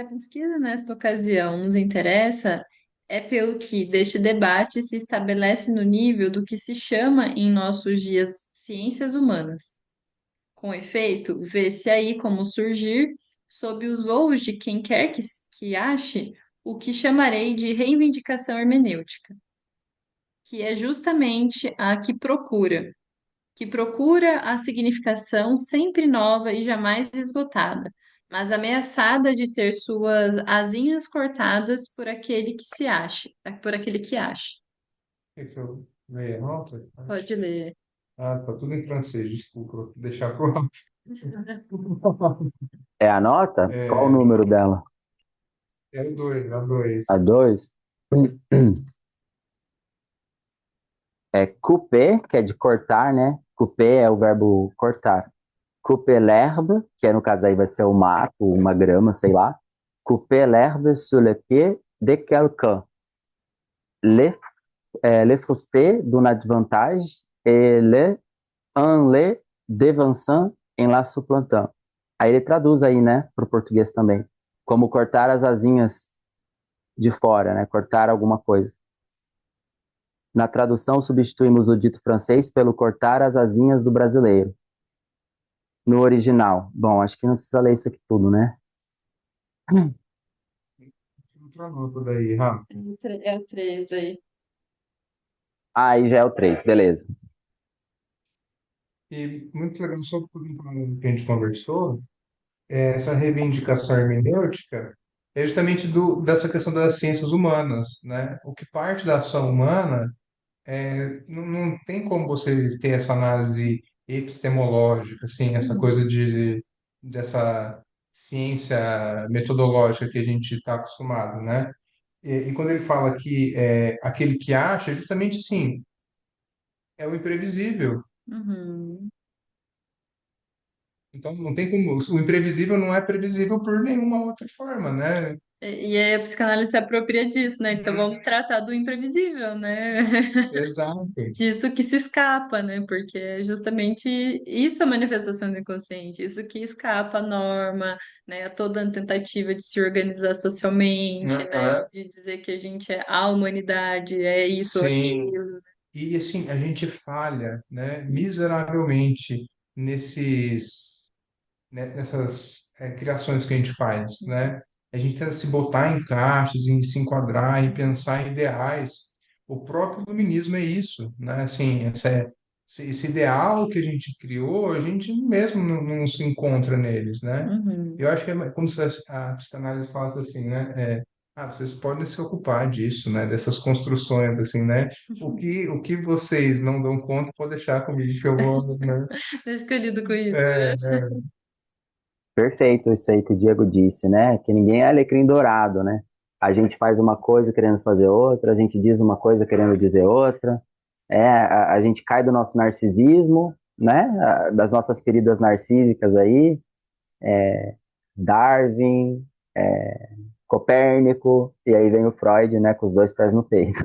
a pesquisa nesta ocasião nos interessa, é pelo que deste debate se estabelece no nível do que se chama em nossos dias ciências humanas. Com efeito, vê-se aí como surgir, sob os voos de quem quer que ache, o que chamarei de reivindicação hermenêutica, que é justamente a que procura a significação sempre nova e jamais esgotada, mas ameaçada de ter suas asinhas cortadas por aquele que se ache, por aquele que ache. Que eu leia a nota? Pode ler. Ah, tá tudo em francês, desculpa, vou deixar pro alto. É a nota? Qual o É, número dela? é o 2, a 2. A 2? É couper, que é de cortar, né? Couper é o verbo cortar. Couper l'herbe, que no caso aí vai ser o mato, uma grama, sei lá. Couper l'herbe sur le pied de quelqu'un. Le, le frusté d'une avantage et le en le devançant em la supplantant. Aí ele traduz aí, né, para o português também, como cortar as asinhas de fora, né, cortar alguma coisa. Na tradução, substituímos o dito francês pelo cortar as asinhas do brasileiro. No original. Bom, acho que não precisa ler isso aqui tudo, né? Outra nota daí, Rafa. É o 3 aí. Ah, aí já é o 3, beleza. E muito legal, só por um que a gente conversou, essa reivindicação hermenêutica é justamente dessa questão das ciências humanas, né? O que parte da ação humana não tem como você ter essa análise epistemológica, assim, essa coisa dessa ciência metodológica que a gente está acostumado, né? E quando ele fala que aquele que acha, é justamente assim, é o imprevisível. Uhum. Então, não tem como. O imprevisível não é previsível por nenhuma outra forma, né? E aí a psicanálise se apropria disso, né? Então vamos tratar do imprevisível, né? Exato. Disso que se escapa, né? Porque é justamente isso a manifestação do inconsciente, isso que escapa à norma, né? A toda tentativa de se organizar socialmente, né? Aham. De dizer que a gente é a humanidade, é isso ou Sim. aquilo. E assim, a gente falha, né, miseravelmente nessas criações que a gente faz, né? A gente tenta se botar em caixas, em se enquadrar, em pensar em ideais. O próprio iluminismo é isso, né? Assim, esse ideal que a gente criou, a gente mesmo não se encontra neles, né? Uhum. Eu acho que é como se a psicanálise falasse assim, né? Vocês podem se ocupar disso, né? Dessas construções, assim, né? O que vocês não dão conta, pode deixar comigo que eu vou, né? Deixa que eu lido com isso, É, né? é. Perfeito isso aí que o Diego disse, né? Que ninguém é alecrim dourado, né? A gente faz uma coisa querendo fazer outra, a gente diz uma coisa querendo dizer outra. A gente cai do nosso narcisismo, né? Das nossas feridas narcísicas aí. Darwin, Copérnico, e aí vem o Freud, né? Com os dois pés no peito.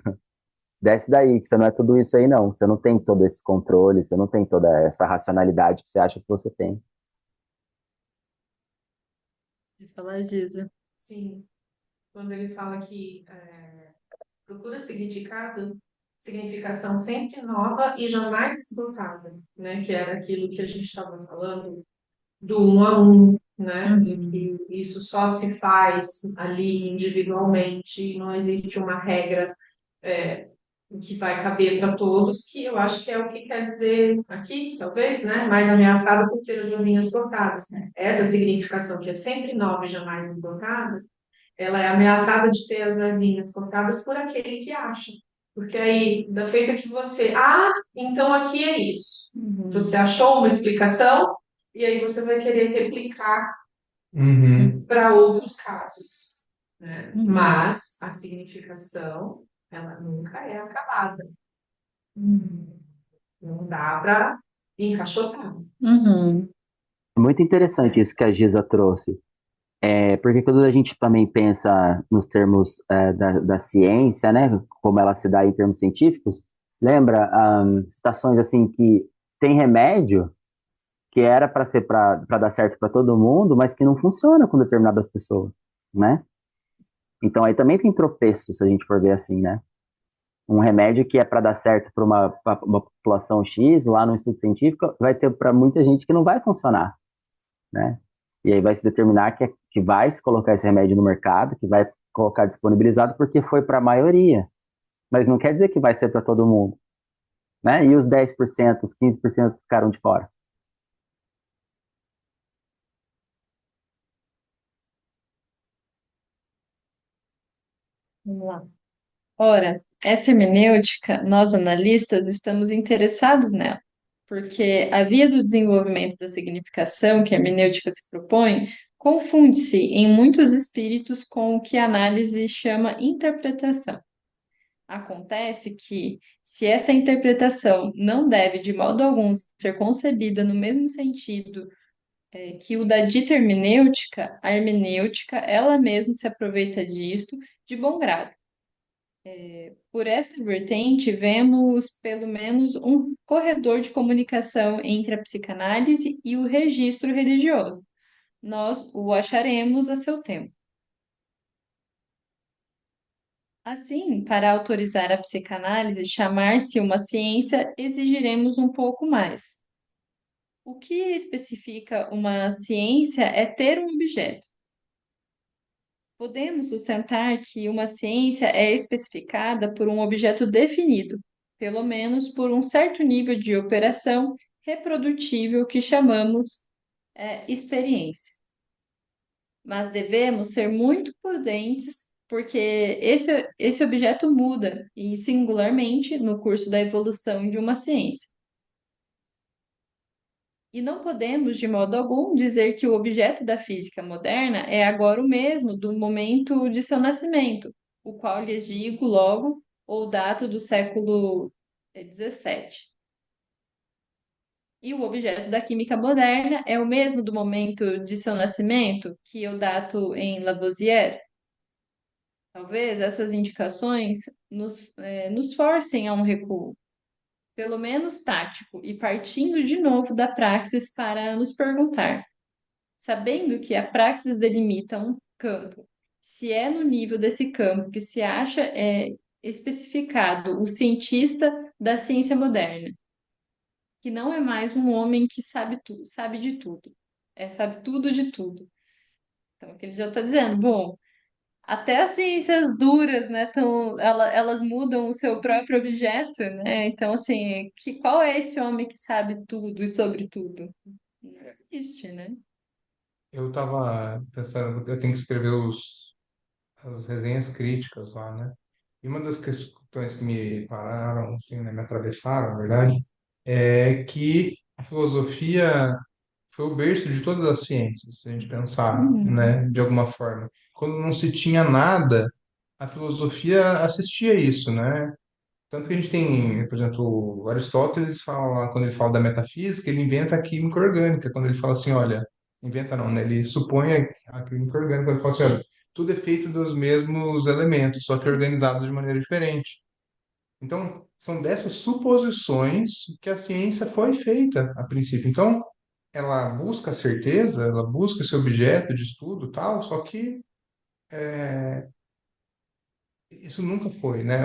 Desce daí, que você não é tudo isso aí, não. Você não tem todo esse controle, você não tem toda essa racionalidade que você acha que você tem. De falar disso. Sim, quando ele fala que procura significação sempre nova e jamais esgotada, né? Que era aquilo que a gente estava falando do um a um, né? De Uhum. que isso só se faz ali individualmente, não existe uma regra é, que vai caber para todos, que eu acho que é o que quer dizer aqui, talvez, né? Mais ameaçado por ter as asinhas cortadas, né? Essa significação que é sempre nova e jamais esgotada, ela é ameaçada de ter as asinhas cortadas por aquele que acha. Porque aí, da feita que você, então aqui é isso. Você Uhum. achou uma explicação e aí você vai querer replicar Uhum. para outros casos, né? Uhum. Mas a significação, ela nunca é acabada. Uhum. Não dá para encaixotar. Uhum. Muito interessante isso que a Giza trouxe. Porque quando a gente também pensa nos termos da ciência, né, como ela se dá em termos científicos, lembra citações assim que tem remédio que era para ser para dar certo para todo mundo, mas que não funciona com determinadas pessoas, né? Então aí também tem tropeço, se a gente for ver assim, né? Um remédio que é para dar certo para uma população X, lá no estudo científico, vai ter para muita gente que não vai funcionar, né? E aí vai se determinar que vai se colocar esse remédio no mercado, que vai colocar disponibilizado porque foi para a maioria, mas não quer dizer que vai ser para todo mundo, né? E os 10%, os 15% ficaram de fora. Vamos lá. Ora, essa hermenêutica, nós analistas estamos interessados nela, porque a via do desenvolvimento da significação que a hermenêutica se propõe confunde-se em muitos espíritos com o que a análise chama interpretação. Acontece que, se esta interpretação não deve de modo algum ser concebida no mesmo sentido que o da dita hermenêutica, a hermenêutica ela mesma se aproveita disto de bom grado. Por esta vertente, vemos pelo menos um corredor de comunicação entre a psicanálise e o registro religioso. Nós o acharemos a seu tempo. Assim, para autorizar a psicanálise chamar-se uma ciência, exigiremos um pouco mais. O que especifica uma ciência é ter um objeto. Podemos sustentar que uma ciência é especificada por um objeto definido, pelo menos por um certo nível de operação reprodutível que chamamos experiência. Mas devemos ser muito prudentes, porque esse objeto muda, e singularmente no curso da evolução de uma ciência. E não podemos, de modo algum, dizer que o objeto da física moderna é agora o mesmo do momento de seu nascimento, o qual lhes digo logo, ou dato do século XVII. E o objeto da química moderna é o mesmo do momento de seu nascimento, que eu dato em Lavoisier. Talvez essas indicações nos forcem a um recuo, pelo menos tático, e partindo de novo da praxis para nos perguntar. Sabendo que a praxis delimita um campo, se é no nível desse campo que se acha especificado o cientista da ciência moderna, que não é mais um homem que sabe tudo, sabe de tudo, sabe tudo de tudo. Então, aqui ele já está dizendo, bom, até as ciências duras, né, elas mudam o seu próprio objeto, né? Então, assim, qual é esse homem que sabe tudo e sobre tudo? Não existe, né? Eu estava pensando, eu tenho que escrever as resenhas críticas lá, né? E uma das questões que me pararam, assim, né, me atravessaram, na verdade, é que a filosofia foi o berço de todas as ciências, se a gente pensar, Uhum. né, de alguma forma. Quando não se tinha nada, a filosofia assistia a isso, né? Tanto que a gente tem, por exemplo, o Aristóteles fala, quando ele fala da metafísica, ele inventa a química orgânica, quando ele fala assim, olha, inventa não, né? Ele supõe a química orgânica, quando ele fala assim, olha, tudo é feito dos mesmos elementos, só que organizados de maneira diferente. Então, são dessas suposições que a ciência foi feita a princípio. Então, ela busca a certeza, ela busca esse objeto de estudo, tal, só que isso nunca foi, né?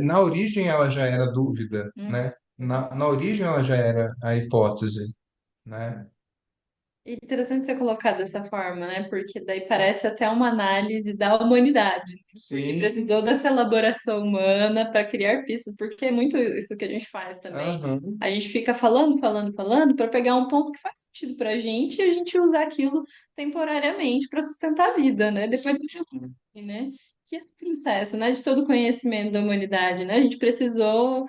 Na origem ela já era dúvida, né? Na origem ela já era a hipótese, né? Interessante você colocar dessa forma, né? Porque daí parece até uma análise da humanidade. Porque Sim. precisou dessa elaboração humana para criar pistas, porque é muito isso que a gente faz também. Aham. A gente fica falando, falando, falando para pegar um ponto que faz sentido para a gente e a gente usar aquilo temporariamente para sustentar a vida, né? Depois, né? Que é o processo, né? De todo o conhecimento da humanidade, né? A gente precisou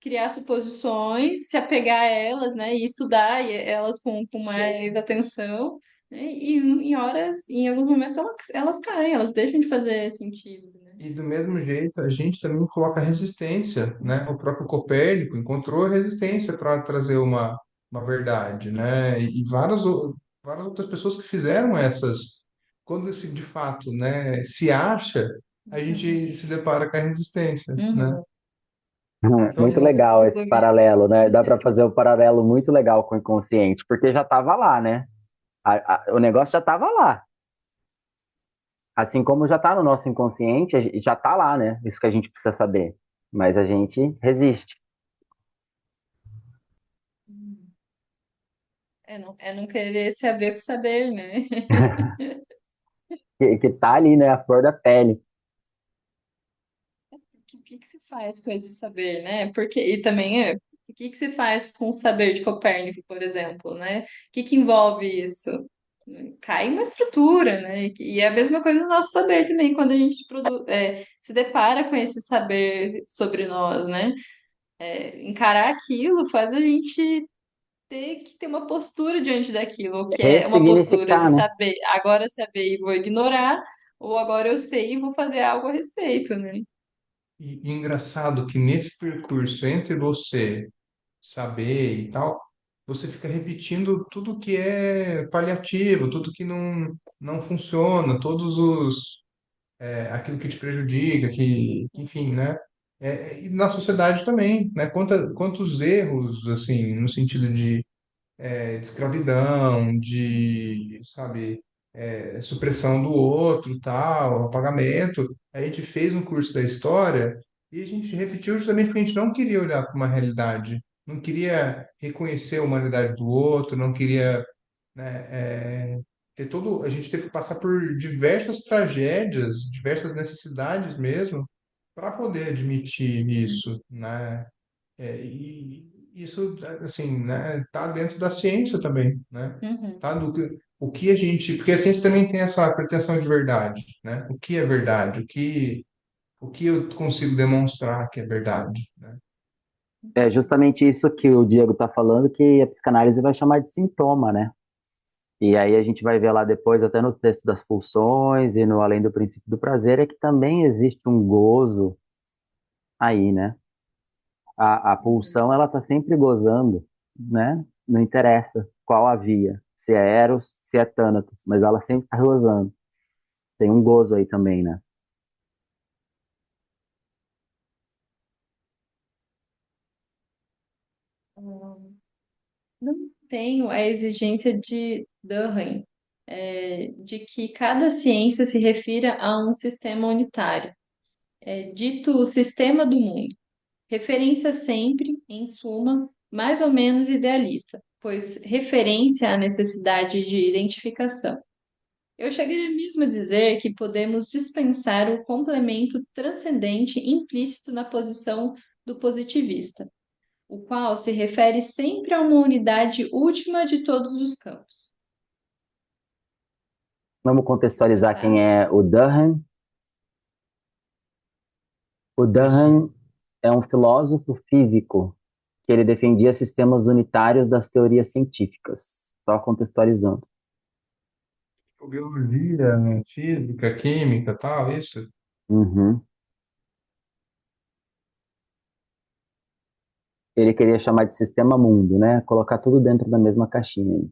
criar suposições, se apegar a elas, né, e estudar elas com mais atenção, né, e em horas, em alguns momentos elas caem, elas deixam de fazer sentido, né? E do mesmo jeito, a gente também coloca resistência, né? O próprio Copérnico encontrou resistência para trazer uma verdade, né? E várias outras pessoas que fizeram essas. Quando se de fato, né, se acha, a Uhum. gente se depara com a resistência, né? Uhum. Então, Muito Isso legal esse resolve. paralelo, né? Dá para fazer um paralelo muito legal com o inconsciente, porque já estava lá, né? O negócio já estava lá. Assim como já está no nosso inconsciente, já está lá, né? Isso que a gente precisa saber. Mas a gente resiste. É não querer saber o que saber, né? Que tá ali, né? A flor da pele. Que se faz com esse saber, né? Porque, e também o que se faz com o saber de Copérnico, por exemplo, né? O que envolve isso? Cai uma estrutura, né? E é a mesma coisa no nosso saber também, quando a gente se depara com esse saber sobre nós, né? Encarar aquilo faz a gente ter que ter uma postura diante daquilo, que é uma postura de Ressignificar, né? saber, agora saber e vou ignorar, ou agora eu sei e vou fazer algo a respeito, né? e engraçado que nesse percurso entre você saber e tal, você fica repetindo tudo que é paliativo, tudo que não funciona, todos os aquilo que te prejudica, enfim, né? E na sociedade também, né? Quantos erros, assim, no sentido de escravidão, de, sabe, supressão do outro, tal, apagamento. A gente fez um curso da história e a gente repetiu justamente porque a gente não queria olhar para uma realidade, não queria reconhecer a humanidade do outro, não queria, né, ter todo, a gente teve que passar por diversas tragédias, diversas necessidades mesmo, para poder admitir isso, né? E isso, assim, né, tá dentro da ciência também, né? Uhum. Tá o que a gente, porque a ciência também tem essa pretensão de verdade, né? O que é verdade? O que eu consigo demonstrar que é verdade, né? É justamente isso que o Diego está falando, que a psicanálise vai chamar de sintoma, né? E aí a gente vai ver lá depois, até no texto das pulsões e no Além do Princípio do Prazer, é que também existe um gozo aí, né? A Uhum. pulsão, ela tá sempre gozando, né? Não interessa qual a via, se é Eros, se é Thanatos, mas ela sempre tá gozando. Tem um gozo aí também, né? Não tenho a exigência de Durkheim, de que cada ciência se refira a um sistema unitário, dito o sistema do mundo. Referência sempre, em suma, mais ou menos idealista, pois referência à necessidade de identificação. Eu chegaria mesmo a dizer que podemos dispensar o complemento transcendente implícito na posição do positivista, o qual se refere sempre a uma unidade última de todos os campos. Vamos contextualizar quem Fantástico. é o Durkheim. O Isso. Durkheim é um filósofo físico que ele defendia sistemas unitários das teorias científicas. Só contextualizando. Biologia, né, física, química, tal, isso. Uhum. Ele queria chamar de sistema mundo, né? Colocar tudo dentro da mesma caixinha aí.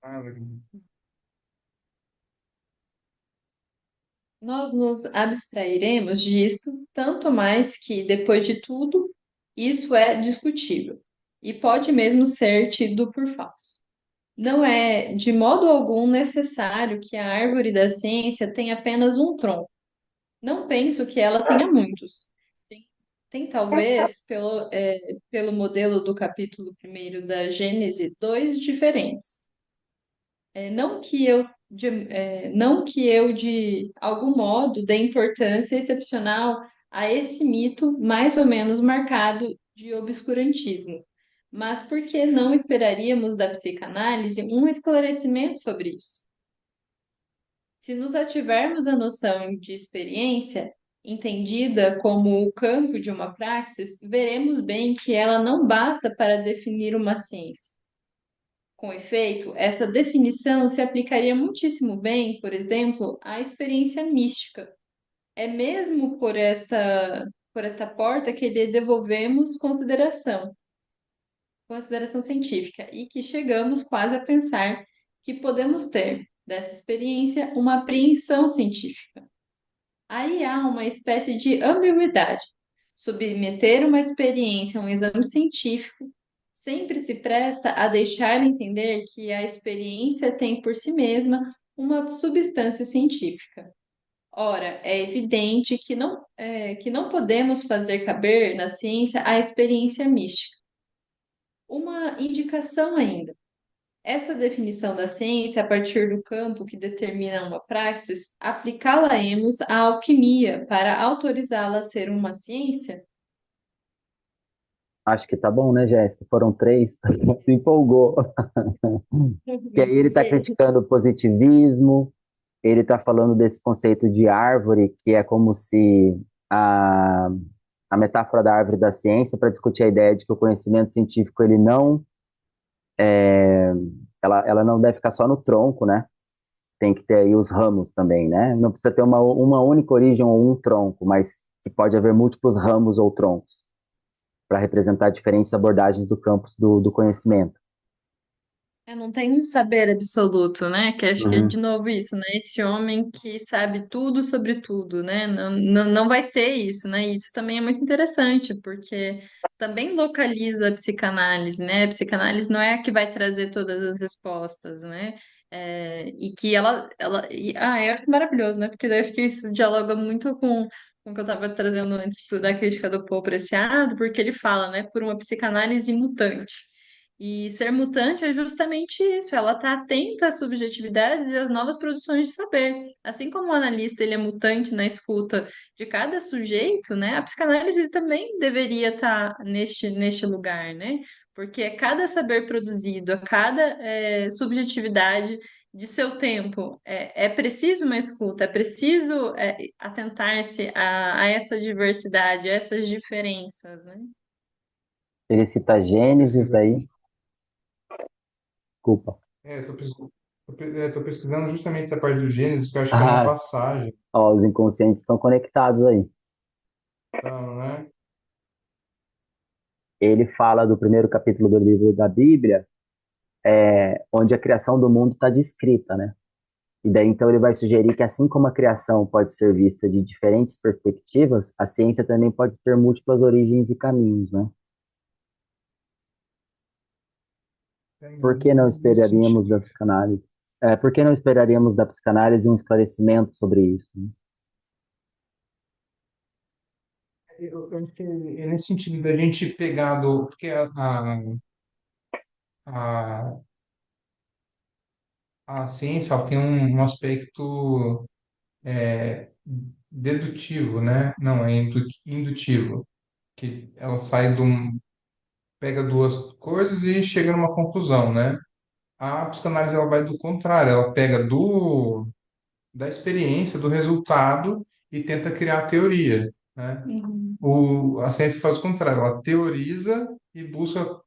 Ah, Nós nos abstrairemos disto, tanto mais que, depois de tudo, isso é discutível e pode mesmo ser tido por falso. Não é de modo algum necessário que a árvore da ciência tenha apenas um tronco. Não penso que ela tenha muitos. Tem, tem talvez, pelo modelo do capítulo primeiro da Gênese, dois diferentes. Não que eu, de algum modo, dê importância excepcional a esse mito mais ou menos marcado de obscurantismo, mas porque não esperaríamos da psicanálise um esclarecimento sobre isso? Se nos ativermos a noção de experiência, entendida como o campo de uma praxis, veremos bem que ela não basta para definir uma ciência. Com efeito, essa definição se aplicaria muitíssimo bem, por exemplo, à experiência mística. É mesmo por esta porta que lhe devolvemos consideração científica, e que chegamos quase a pensar que podemos ter, dessa experiência, uma apreensão científica. Aí há uma espécie de ambiguidade. Submeter uma experiência a um exame científico sempre se presta a deixar entender que a experiência tem por si mesma uma substância científica. Ora, é evidente que não podemos fazer caber na ciência a experiência mística. Uma indicação ainda. Essa definição da ciência, a partir do campo que determina uma praxis, aplicá-la-emos à alquimia para autorizá-la a ser uma ciência? Acho que tá bom, né, Jéssica? Foram três. Se empolgou. Que aí ele está criticando o positivismo, ele está falando desse conceito de árvore, que é como se a, a metáfora da árvore da ciência, para discutir a ideia de que o conhecimento científico ele não, ela não deve ficar só no tronco, né? Tem que ter aí os ramos também, né? Não precisa ter uma única origem ou um tronco, mas que pode haver múltiplos ramos ou troncos para representar diferentes abordagens do campo do conhecimento. Não tem um saber absoluto, né? Que acho que é de Uhum. novo isso, né? Esse homem que sabe tudo sobre tudo, né? Não vai ter isso, né? Isso também é muito interessante, porque também localiza a psicanálise, né? A psicanálise não é a que vai trazer todas as respostas, né? E que eu acho maravilhoso, né? Porque daí eu acho que isso dialoga muito com o que eu estava trazendo antes da crítica do Paul Preciado, porque ele fala, né? Por uma psicanálise mutante. E ser mutante é justamente isso, ela está atenta às subjetividades e às novas produções de saber. Assim como o analista ele é mutante na escuta de cada sujeito, né? A psicanálise também deveria estar neste lugar, né? Porque a cada saber produzido, a cada subjetividade de seu tempo, é preciso uma escuta, é preciso atentar-se a essa diversidade, a essas diferenças, né? Ele cita Gênesis, Pesquisa. daí, desculpa. Tô pesquisando justamente a parte do Gênesis, que eu acho que é uma Ah, passagem, ó, os inconscientes estão conectados aí. então, né? Ele fala do primeiro capítulo do livro da Bíblia, onde a criação do mundo está descrita, né? E daí então ele vai sugerir que assim como a criação pode ser vista de diferentes perspectivas, a ciência também pode ter múltiplas origens e caminhos, né? É Por que não nesse esperaríamos sentido. da psicanálise? Por que não esperaríamos da psicanálise um esclarecimento sobre isso, né? Eu acho que é nesse sentido da gente pegar do. Porque a, a ciência ela tem um aspecto é, dedutivo, né? Não, é indutivo. Que ela sai de um. Pega duas coisas e chega numa conclusão, né? A psicanálise ela vai do contrário, ela pega da experiência, do resultado e tenta criar a teoria, né? Uhum. A ciência faz o contrário, ela teoriza e busca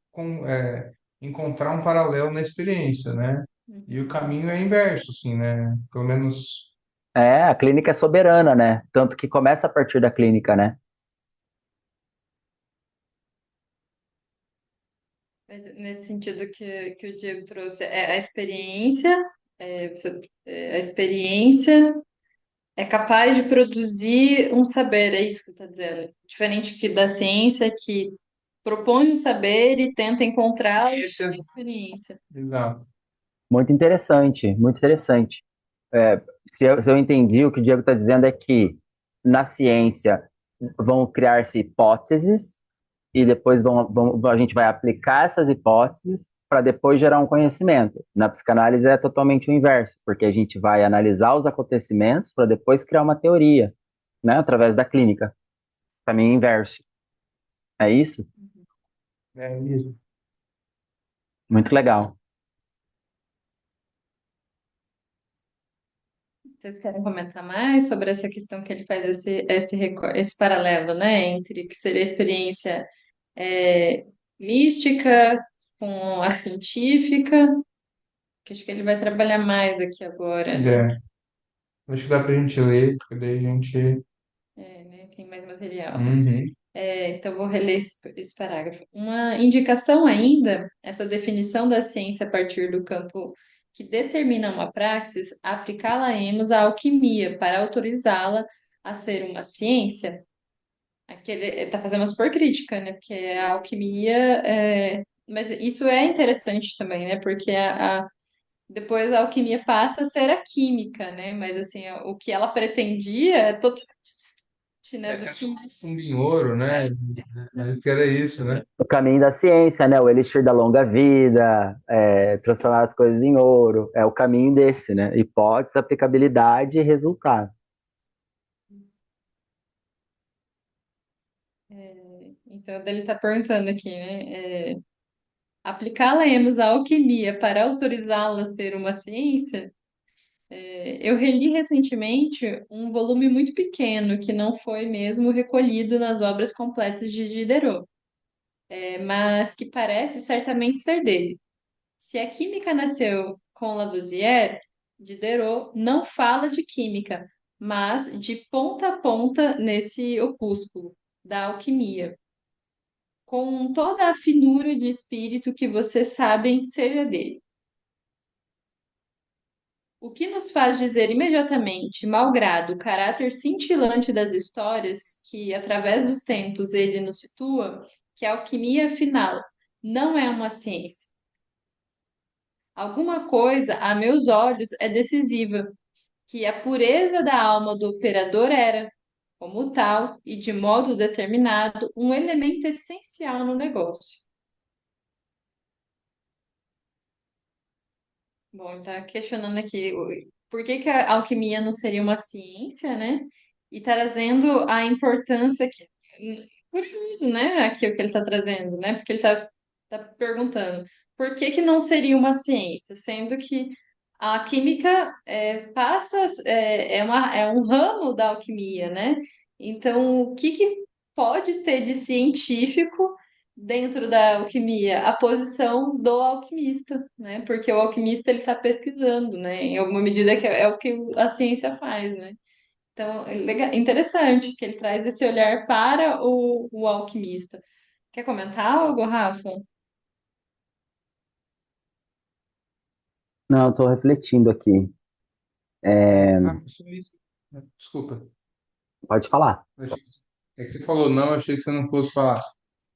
encontrar um paralelo na experiência, né? E o Uhum. caminho é inverso, assim, né? Pelo menos A clínica é soberana, né? Tanto que começa a partir da clínica, né? Mas nesse sentido que o Diego trouxe, é a experiência, a experiência é capaz de produzir um saber, é isso que está dizendo. Diferente que da ciência que propõe um saber e tenta encontrá-lo na experiência. exato. Muito interessante, muito interessante. É, se eu entendi, o que o Diego está dizendo é que na ciência vão criar-se hipóteses e depois a gente vai aplicar essas hipóteses para depois gerar um conhecimento. Na psicanálise é totalmente o inverso, porque a gente vai analisar os acontecimentos para depois criar uma teoria, né, através da clínica. Caminho inverso. É isso? É isso. Muito legal. Vocês querem comentar mais sobre essa questão que ele faz esse paralelo, né, entre o que seria a experiência é, mística com a científica, que acho que ele vai trabalhar mais aqui agora, né? É. Acho que dá pra gente ler, porque daí a gente. tem mais material. Uhum. Então, vou reler esse parágrafo. Uma indicação ainda, essa definição da ciência a partir do campo que determina uma praxis, aplicá-la-emos à alquimia para autorizá-la a ser uma ciência. Aqui ele está fazendo uma super crítica, né? Porque a alquimia. Mas isso é interessante também, né? Porque depois a alquimia passa a ser a química, né? Mas assim, o que ela pretendia é totalmente distante, né? Do É que. só um fundo em ouro, né? Que era isso, né? O caminho da ciência, né? O elixir da longa vida, transformar as coisas em ouro, é o caminho desse, né? Hipótese, aplicabilidade e resultado. Então, ele está perguntando aqui, né? Aplicá-la-emos à alquimia para autorizá-la a ser uma ciência? Eu reli recentemente um volume muito pequeno que não foi mesmo recolhido nas obras completas de Diderot, mas que parece certamente ser dele. Se a química nasceu com Lavoisier, Diderot não fala de química, mas de ponta a ponta nesse opúsculo da alquimia, com toda a finura de espírito que vocês sabem ser a dele. O que nos faz dizer imediatamente, malgrado o caráter cintilante das histórias que, através dos tempos, ele nos situa, que a alquimia, afinal, não é uma ciência. Alguma coisa, a meus olhos, é decisiva, que a pureza da alma do operador era, como tal, e de modo determinado, um elemento essencial no negócio. Bom, ele está questionando aqui por que que a alquimia não seria uma ciência, né? E trazendo a importância que. Curioso, né? Aqui o que ele está trazendo, né? Porque ele tá perguntando por que que não seria uma ciência, sendo que a química é um ramo da alquimia, né? Então, o que que pode ter de científico dentro da alquimia? A posição do alquimista, né? Porque o alquimista ele está pesquisando, né? Em alguma medida que é o que a ciência faz, né? Então, interessante que ele traz esse olhar para o alquimista. Quer comentar algo, Rafa? Não, estou refletindo aqui. Só isso. Desculpa. Pode falar. É que você falou não, eu achei que você não fosse falar.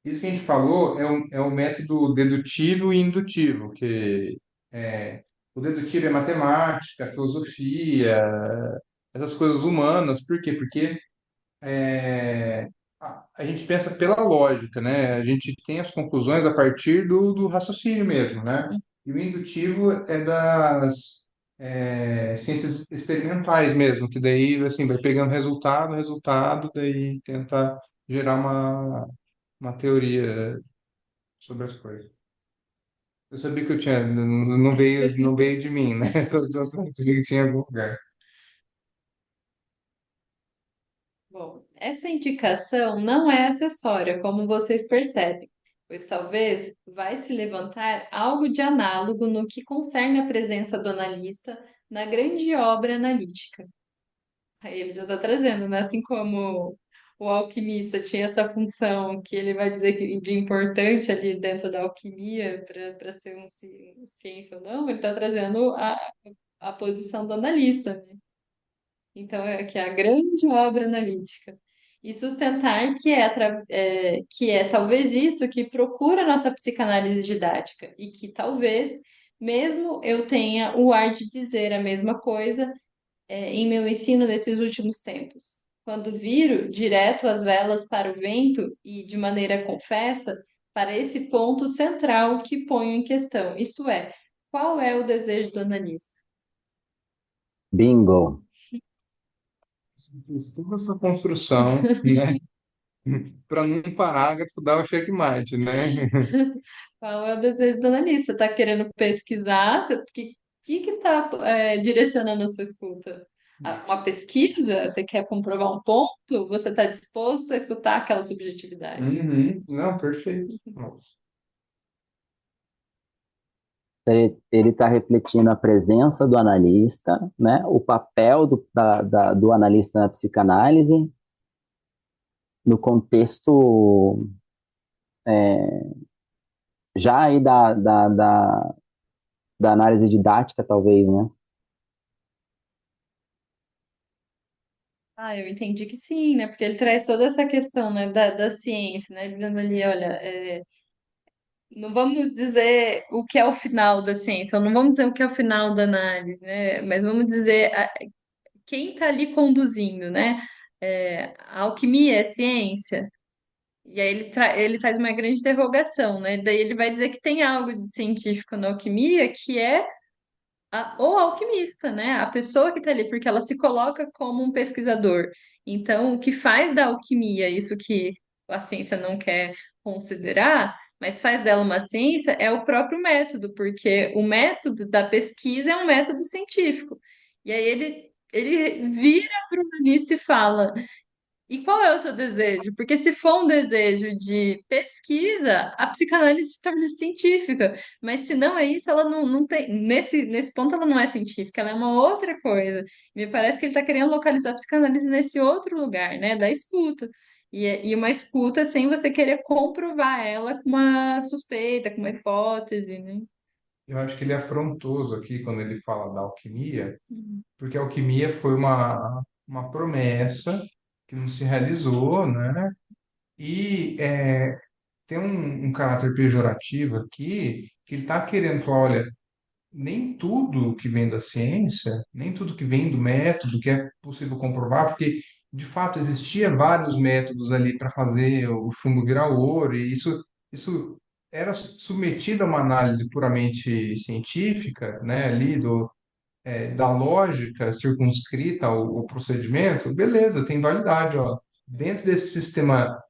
Isso que a gente falou é o método dedutivo e indutivo, que o dedutivo é matemática, filosofia, essas coisas humanas. Por quê? Porque a gente pensa pela lógica, né? A gente tem as conclusões a partir do raciocínio mesmo, né? E o indutivo é das ciências experimentais mesmo, que daí assim vai pegando resultado, daí tenta gerar uma teoria sobre as coisas. Eu sabia que eu tinha, não veio de mim, né? Eu sabia que tinha em algum lugar. Bom, essa indicação não é acessória, como vocês percebem, pois talvez vai se levantar algo de análogo no que concerne a presença do analista na grande obra analítica. Aí ele já está trazendo, né? Assim como o alquimista tinha essa função que ele vai dizer que de importante ali dentro da alquimia para ser ciência ou não, ele está trazendo a posição do analista, né? Então, que é a grande obra analítica. E sustentar que é talvez isso que procura a nossa psicanálise didática, e que talvez, mesmo eu tenha o ar de dizer a mesma coisa, em meu ensino nesses últimos tempos. Quando viro direto as velas para o vento e, de maneira confessa, para esse ponto central que ponho em questão, isto é, qual é o desejo do analista? Bingo. Fiz toda essa construção, né? Para num parágrafo dar o checkmate, né? Qual é o desejo do analista? Está querendo pesquisar? Que está direcionando a sua escuta? Uma pesquisa? Você quer comprovar um ponto? Você está disposto a escutar aquela subjetividade? Uhum. Não, perfeito. Nossa. Ele está refletindo a presença do analista, né? O papel do analista na psicanálise no contexto já aí da análise didática, talvez, né? Ah, eu entendi que sim, né? Porque ele traz toda essa questão, né, da ciência, né? Dizendo ali, olha, não vamos dizer o que é o final da ciência, ou não vamos dizer o que é o final da análise, né? Mas vamos dizer quem está ali conduzindo, né? A alquimia é ciência? E aí ele faz uma grande interrogação, né? Daí ele vai dizer que tem algo de científico na alquimia que é o alquimista, né? A pessoa que está ali, porque ela se coloca como um pesquisador. Então, o que faz da alquimia, isso que a ciência não quer considerar, mas faz dela uma ciência, é o próprio método, porque o método da pesquisa é um método científico. E aí ele vira para o humanista e fala. E qual é o seu desejo? Porque se for um desejo de pesquisa, a psicanálise se torna científica. Mas se não é isso, ela não tem. Nesse ponto, ela não é científica, ela é uma outra coisa. Me parece que ele está querendo localizar a psicanálise nesse outro lugar, né? Da escuta. E uma escuta sem você querer comprovar ela com uma suspeita, com uma hipótese, né? Eu acho que ele é afrontoso aqui quando ele fala da alquimia, Uhum. porque a alquimia foi uma promessa que não se realizou, né? E tem um caráter pejorativo aqui, que ele está querendo falar, olha, nem tudo que vem da ciência, nem tudo que vem do método que é possível comprovar, porque de fato existia vários métodos ali para fazer o chumbo virar ouro, e isso era submetido a uma análise puramente científica, né, ali da lógica circunscrita ao procedimento, beleza, tem validade, ó. Dentro desse sistema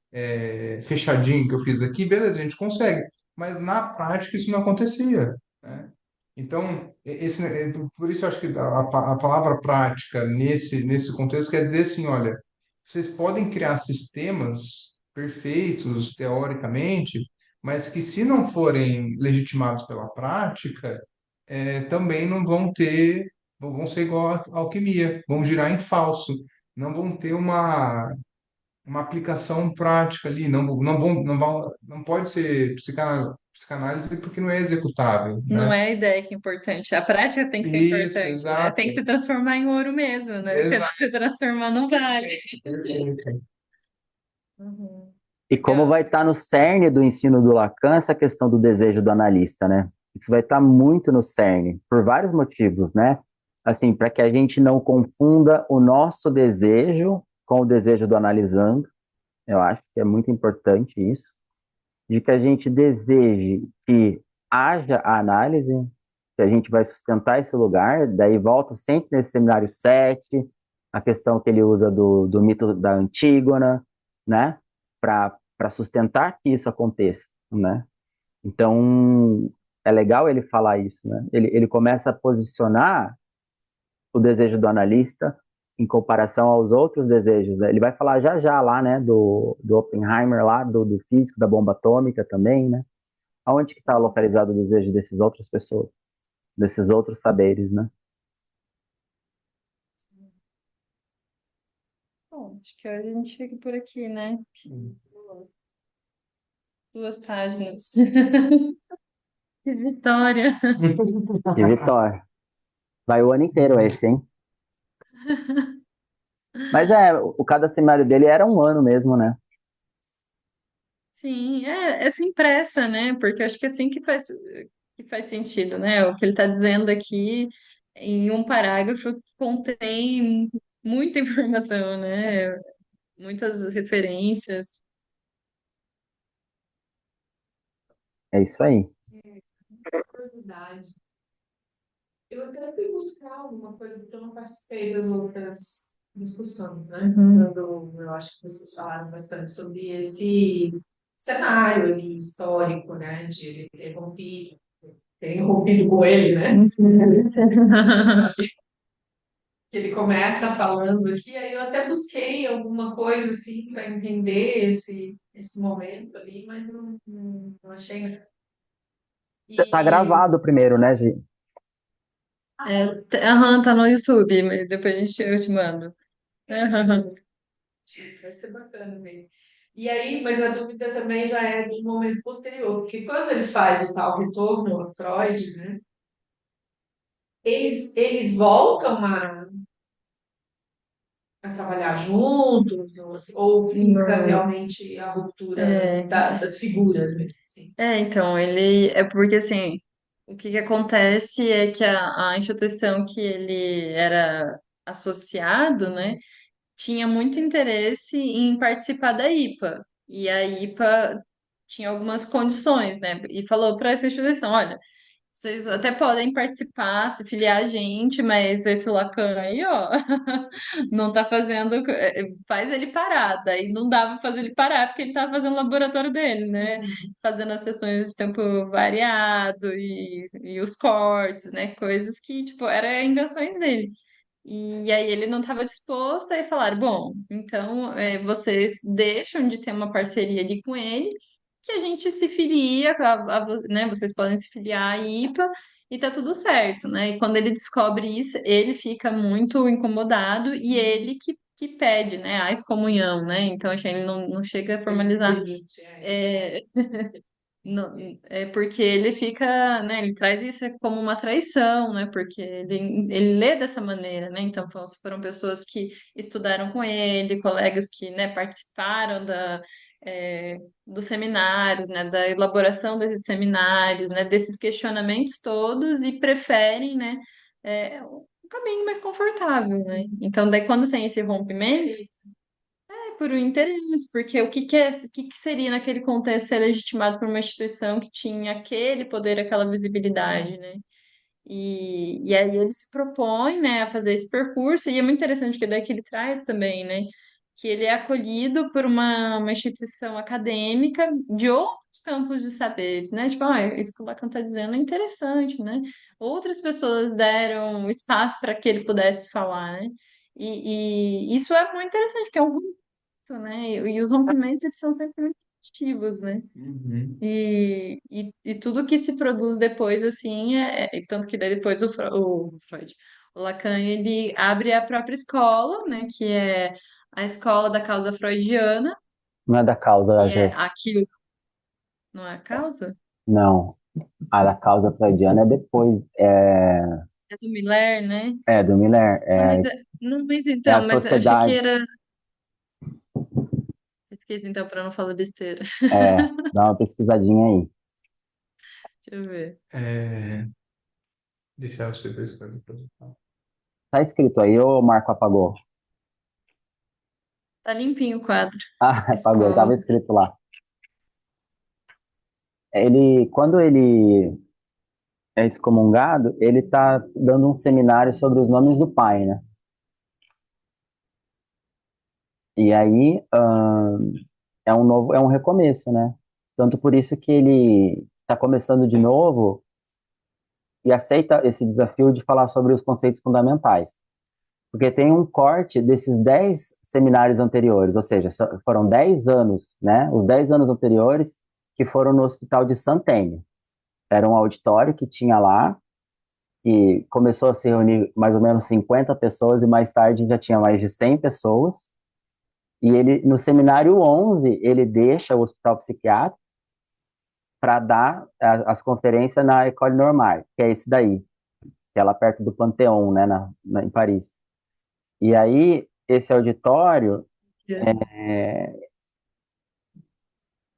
fechadinho que eu fiz aqui, beleza, a gente consegue. Mas na prática isso não acontecia, né? Então, por isso eu acho que a palavra prática nesse contexto quer dizer assim, olha, vocês podem criar sistemas perfeitos, teoricamente, mas que se não forem legitimados pela prática, também não vão ter, vão ser igual à alquimia, vão girar em falso, não vão ter uma aplicação prática ali, não pode ser psicanálise porque não é executável, Não né? é a ideia que é importante, a prática tem que ser Isso, importante, né? Tem que exato. se transformar em ouro mesmo, né? Se não Exato. se transformar, não vale. Perfeito. Uhum. E como Legal. vai estar no cerne do ensino do Lacan essa questão do desejo do analista, né? Isso vai estar muito no cerne, por vários motivos, né? Assim, para que a gente não confunda o nosso desejo com o desejo do analisando, eu acho que é muito importante isso, de que a gente deseje que haja a análise, que a gente vai sustentar esse lugar, daí volta sempre nesse seminário 7 a questão que ele usa do mito da Antígona, né? Para sustentar que isso aconteça, né? Então, é legal ele falar isso, né? Ele começa a posicionar o desejo do analista em comparação aos outros desejos, né? Ele vai falar já já lá, né, do Oppenheimer lá, do físico da bomba atômica também, né? Aonde que está localizado o desejo dessas outras pessoas, desses outros saberes, né? Bom, acho que hoje a gente fica por aqui, né? Duas páginas. Que vitória! Que vitória. Vai o ano inteiro esse, hein? Mas cada seminário dele era um ano mesmo, né? Sim, é essa impressa, né? Porque eu acho que é assim que faz sentido, né? O que ele está dizendo aqui em um parágrafo contém muita informação, né? Muitas referências. É isso aí. Curiosidade. Eu até fui buscar alguma coisa, porque eu não participei das outras discussões, né? Uhum. Quando eu acho que vocês falaram bastante sobre esse cenário ali histórico, né? De ele ter rompido com ele, né? Que ele começa falando aqui, aí eu até busquei alguma coisa assim para entender esse momento ali, mas não achei nada. Tá E gravado primeiro, né, Gi? Aham, tá no YouTube, mas depois eu te mando. Aham. Vai ser bacana ver. E aí, mas a dúvida também já é do momento posterior, porque quando ele faz o tal retorno a Freud, né, eles voltam a trabalhar juntos, ou fica Não. realmente a ruptura É, das figuras mesmo, assim. então, ele é porque assim, o que que acontece é que a instituição que ele era associado, né, tinha muito interesse em participar da IPA. E a IPA tinha algumas condições, né? E falou para essa instituição, olha, vocês até podem participar, se filiar a gente, mas esse Lacan aí, ó, não tá fazendo, faz ele parar. Daí não dava pra fazer ele parar, porque ele tava fazendo o laboratório dele, né? Fazendo as sessões de tempo variado e os cortes, né? Coisas que, tipo, eram invenções dele. E aí ele não estava disposto, aí falaram, bom, então vocês deixam de ter uma parceria ali com ele, que a gente se filia, né? Vocês podem se filiar à IPA e tá tudo certo, né? E quando ele descobre isso, ele fica muito incomodado e ele que pede, né, a excomunhão, né? Então, acho que ele não chega a formalizar. É, não, é porque ele fica, né? Ele traz isso como uma traição, né? Porque ele lê dessa maneira, né? Então foram pessoas que estudaram com ele, colegas que, né, participaram dos seminários, né? Da elaboração desses seminários, né? Desses questionamentos todos e preferem, né? Um caminho mais confortável, né? Então daí quando tem esse rompimento por um interesse, porque o que que seria naquele contexto ser legitimado por uma instituição que tinha aquele poder, aquela visibilidade, né? E aí ele se propõe, né, a fazer esse percurso, e é muito interessante que daqui ele traz também, né, que ele é acolhido por uma instituição acadêmica de outros campos de saberes, né? Tipo, isso que o Lacan está dizendo é interessante, né? Outras pessoas deram espaço para que ele pudesse falar, né? E isso é muito interessante, porque é um né? E os rompimentos, eles são sempre muito ativos, né? Uhum. E tudo que se produz depois, assim, tanto que daí depois o Freud, o Lacan, ele abre a própria escola, né? Que é a escola da causa freudiana, Não é da causa da que é gestão, aquilo, não é a causa? não. A da causa freudiana é depois, É do Miller, né? do Miller, Não, não, mas é a então, mas eu achei que sociedade, era. Esqueci então, para não falar besteira. dá uma pesquisadinha aí. Deixa eu ver. É, deixar você pensando. Tá escrito aí, ou o Marco apagou? Tá limpinho o quadro. Ah, apagou, Escola. estava escrito lá. Quando ele é excomungado, ele está dando um seminário sobre os nomes do pai, né? E aí, é um recomeço, né? Tanto por isso que ele está começando de novo e aceita esse desafio de falar sobre os conceitos fundamentais. Porque tem um corte desses 10 seminários anteriores, ou seja, foram 10 anos, né? Os 10 anos anteriores que foram no Hospital de Sant'Enio. Era um auditório que tinha lá, e começou a se reunir mais ou menos 50 pessoas, e mais tarde já tinha mais de 100 pessoas. E ele, no seminário 11, ele deixa o hospital psiquiátrico para dar as conferências na École Normale, que é esse daí, que é lá perto do Panteão, né, em Paris. E aí, esse auditório, é,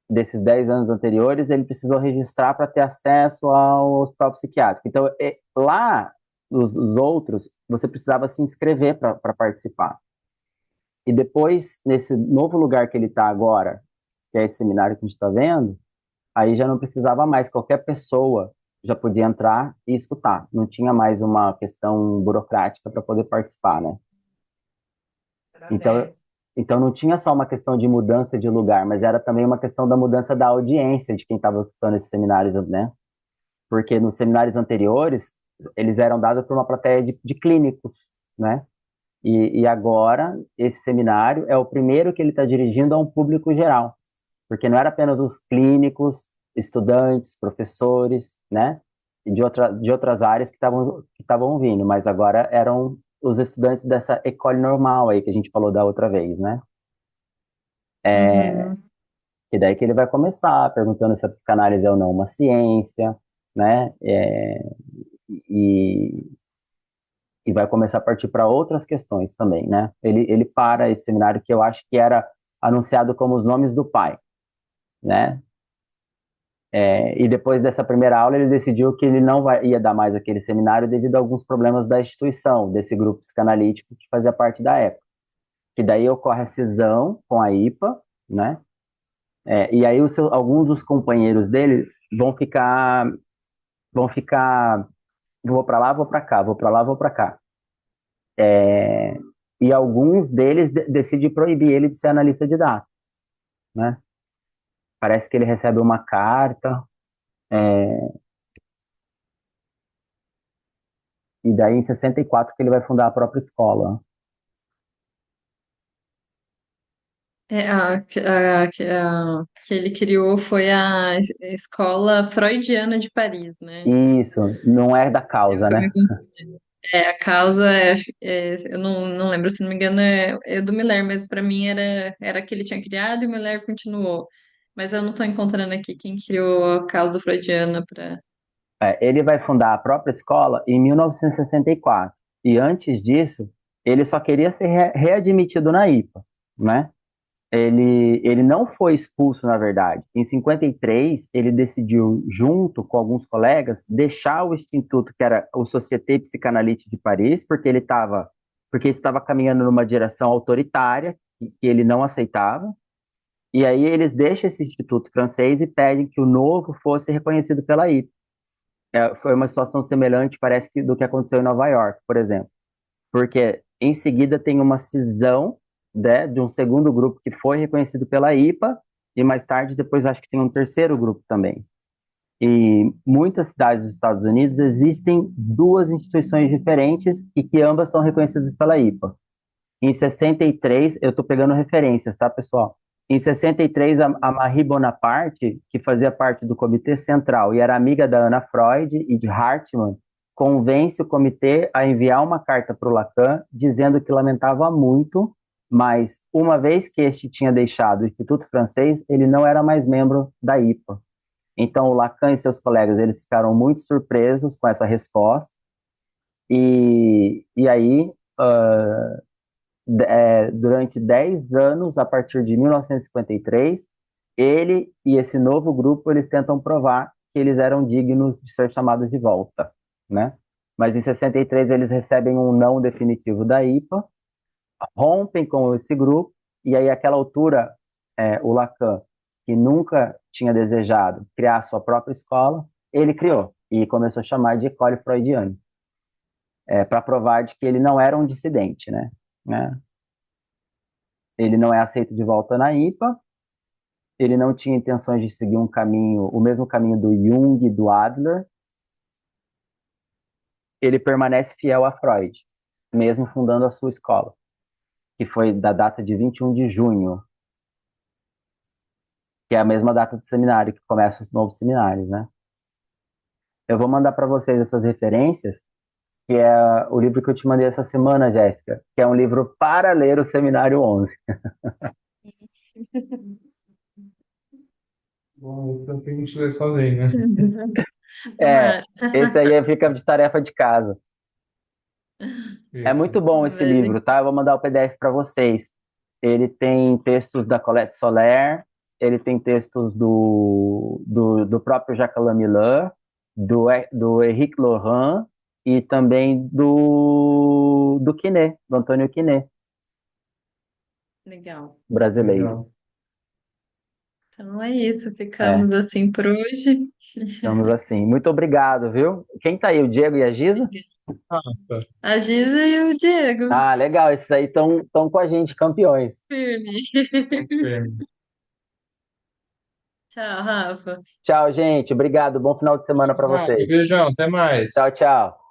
desses 10 anos anteriores, ele precisou registrar para ter acesso ao hospital psiquiátrico. Então, lá, os outros, você precisava se inscrever para participar. E depois, nesse novo lugar que ele está agora, que é esse seminário que a gente está vendo, aí já não precisava mais, qualquer pessoa já podia entrar e escutar. Não tinha mais uma questão burocrática para poder participar, né? Era Então, aberto. então não tinha só uma questão de mudança de lugar, mas era também uma questão da mudança da audiência de quem estava escutando esses seminários, né? Porque nos seminários anteriores, eles eram dados por uma plateia de clínicos, né? E agora, esse seminário é o primeiro que ele está dirigindo a um público geral, porque não era apenas os clínicos, estudantes, professores, né? E de outras áreas que estavam vindo, mas agora eram os estudantes dessa école normal aí que a gente falou da outra vez, né? Uhum. E daí que ele vai começar perguntando se a psicanálise é ou não uma ciência, né? E, e vai começar a partir para outras questões também, né? Ele para esse seminário que eu acho que era anunciado como os nomes do pai, né? E depois dessa primeira aula ele decidiu que ele não ia dar mais aquele seminário devido a alguns problemas da instituição, desse grupo psicanalítico que fazia parte da época. Que daí ocorre a cisão com a IPA, né? E aí alguns dos companheiros dele vão ficar, vou para lá, vou para cá, vou para lá, vou para cá. E alguns deles decidem proibir ele de ser analista de dados, né? Parece que ele recebe uma carta, e daí em 64 que ele vai fundar a própria escola. Que ele criou foi a Escola Freudiana de Paris, né? Isso, não é da Eu causa, tô né? me confundindo. A causa, eu não lembro, se não me engano, é do Miller, mas para mim era que ele tinha criado e o Miller continuou. Mas eu não estou encontrando aqui quem criou a causa freudiana para. Ele vai fundar a própria escola em 1964. E antes disso, ele só queria ser readmitido na IPA, né? Ele não foi expulso, na verdade. Em 53, ele decidiu, junto com alguns colegas, deixar o instituto, que era o Société Psychanalytique de Paris, porque estava caminhando numa direção autoritária, que ele não aceitava. E aí eles deixam esse instituto francês e pedem que o novo fosse reconhecido pela IPA. Foi uma situação semelhante, parece que, do que aconteceu em Nova York, por exemplo. Porque em seguida tem uma cisão, né, de um segundo grupo que foi reconhecido pela IPA, e mais tarde, depois acho que tem um terceiro grupo também. E muitas cidades dos Estados Unidos existem duas instituições diferentes e que ambas são reconhecidas pela IPA. Em 63, eu estou pegando referências, tá, pessoal? Em 63, a Marie Bonaparte, que fazia parte do Comitê Central e era amiga da Ana Freud e de Hartmann, convence o comitê a enviar uma carta para o Lacan dizendo que lamentava muito, mas uma vez que este tinha deixado o Instituto Francês, ele não era mais membro da IPA. Então, o Lacan e seus colegas eles ficaram muito surpresos com essa resposta e aí durante 10 anos, a partir de 1953, ele e esse novo grupo, eles tentam provar que eles eram dignos de ser chamados de volta, né? Mas em 63 eles recebem um não definitivo da IPA, rompem com esse grupo, e aí àquela altura, o Lacan, que nunca tinha desejado criar sua própria escola, ele criou, e começou a chamar de École Freudiana, para provar de que ele não era um dissidente, né? Ele não é aceito de volta na IPA, ele não tinha intenções de seguir um caminho, o mesmo caminho do Jung e do Adler, ele permanece fiel a Freud, mesmo fundando a sua escola, que foi da data de 21 de junho, que é a mesma data do seminário, que começa os novos seminários, né? Eu vou mandar para vocês essas referências, que é o livro que eu te mandei essa semana, Jéssica, que é um livro para ler o Seminário 11. Bom, então tem que ler sozinho, né? É, Tomara. esse aí fica de tarefa de casa. É muito Isso. bom esse livro, tá? Eu vou mandar o PDF para vocês. Ele tem textos da Colette Soler, ele tem textos do próprio Jacques Lamillard, do Henrique Laurent e também do Quinet, do Antônio Quinet, Legal. brasileiro. Legal. Então é isso, É, ficamos assim por hoje. estamos assim. Muito obrigado, viu? Quem tá aí, o Diego e a Giza? Ah, tá. A Giza e o Diego, Ah, legal, esses aí estão com a gente, campeões. firme. Firme. Tchau, Rafa. Tchau, gente. Obrigado. Bom final de semana para Ah, vocês. beijão, até Tchau, mais. tchau.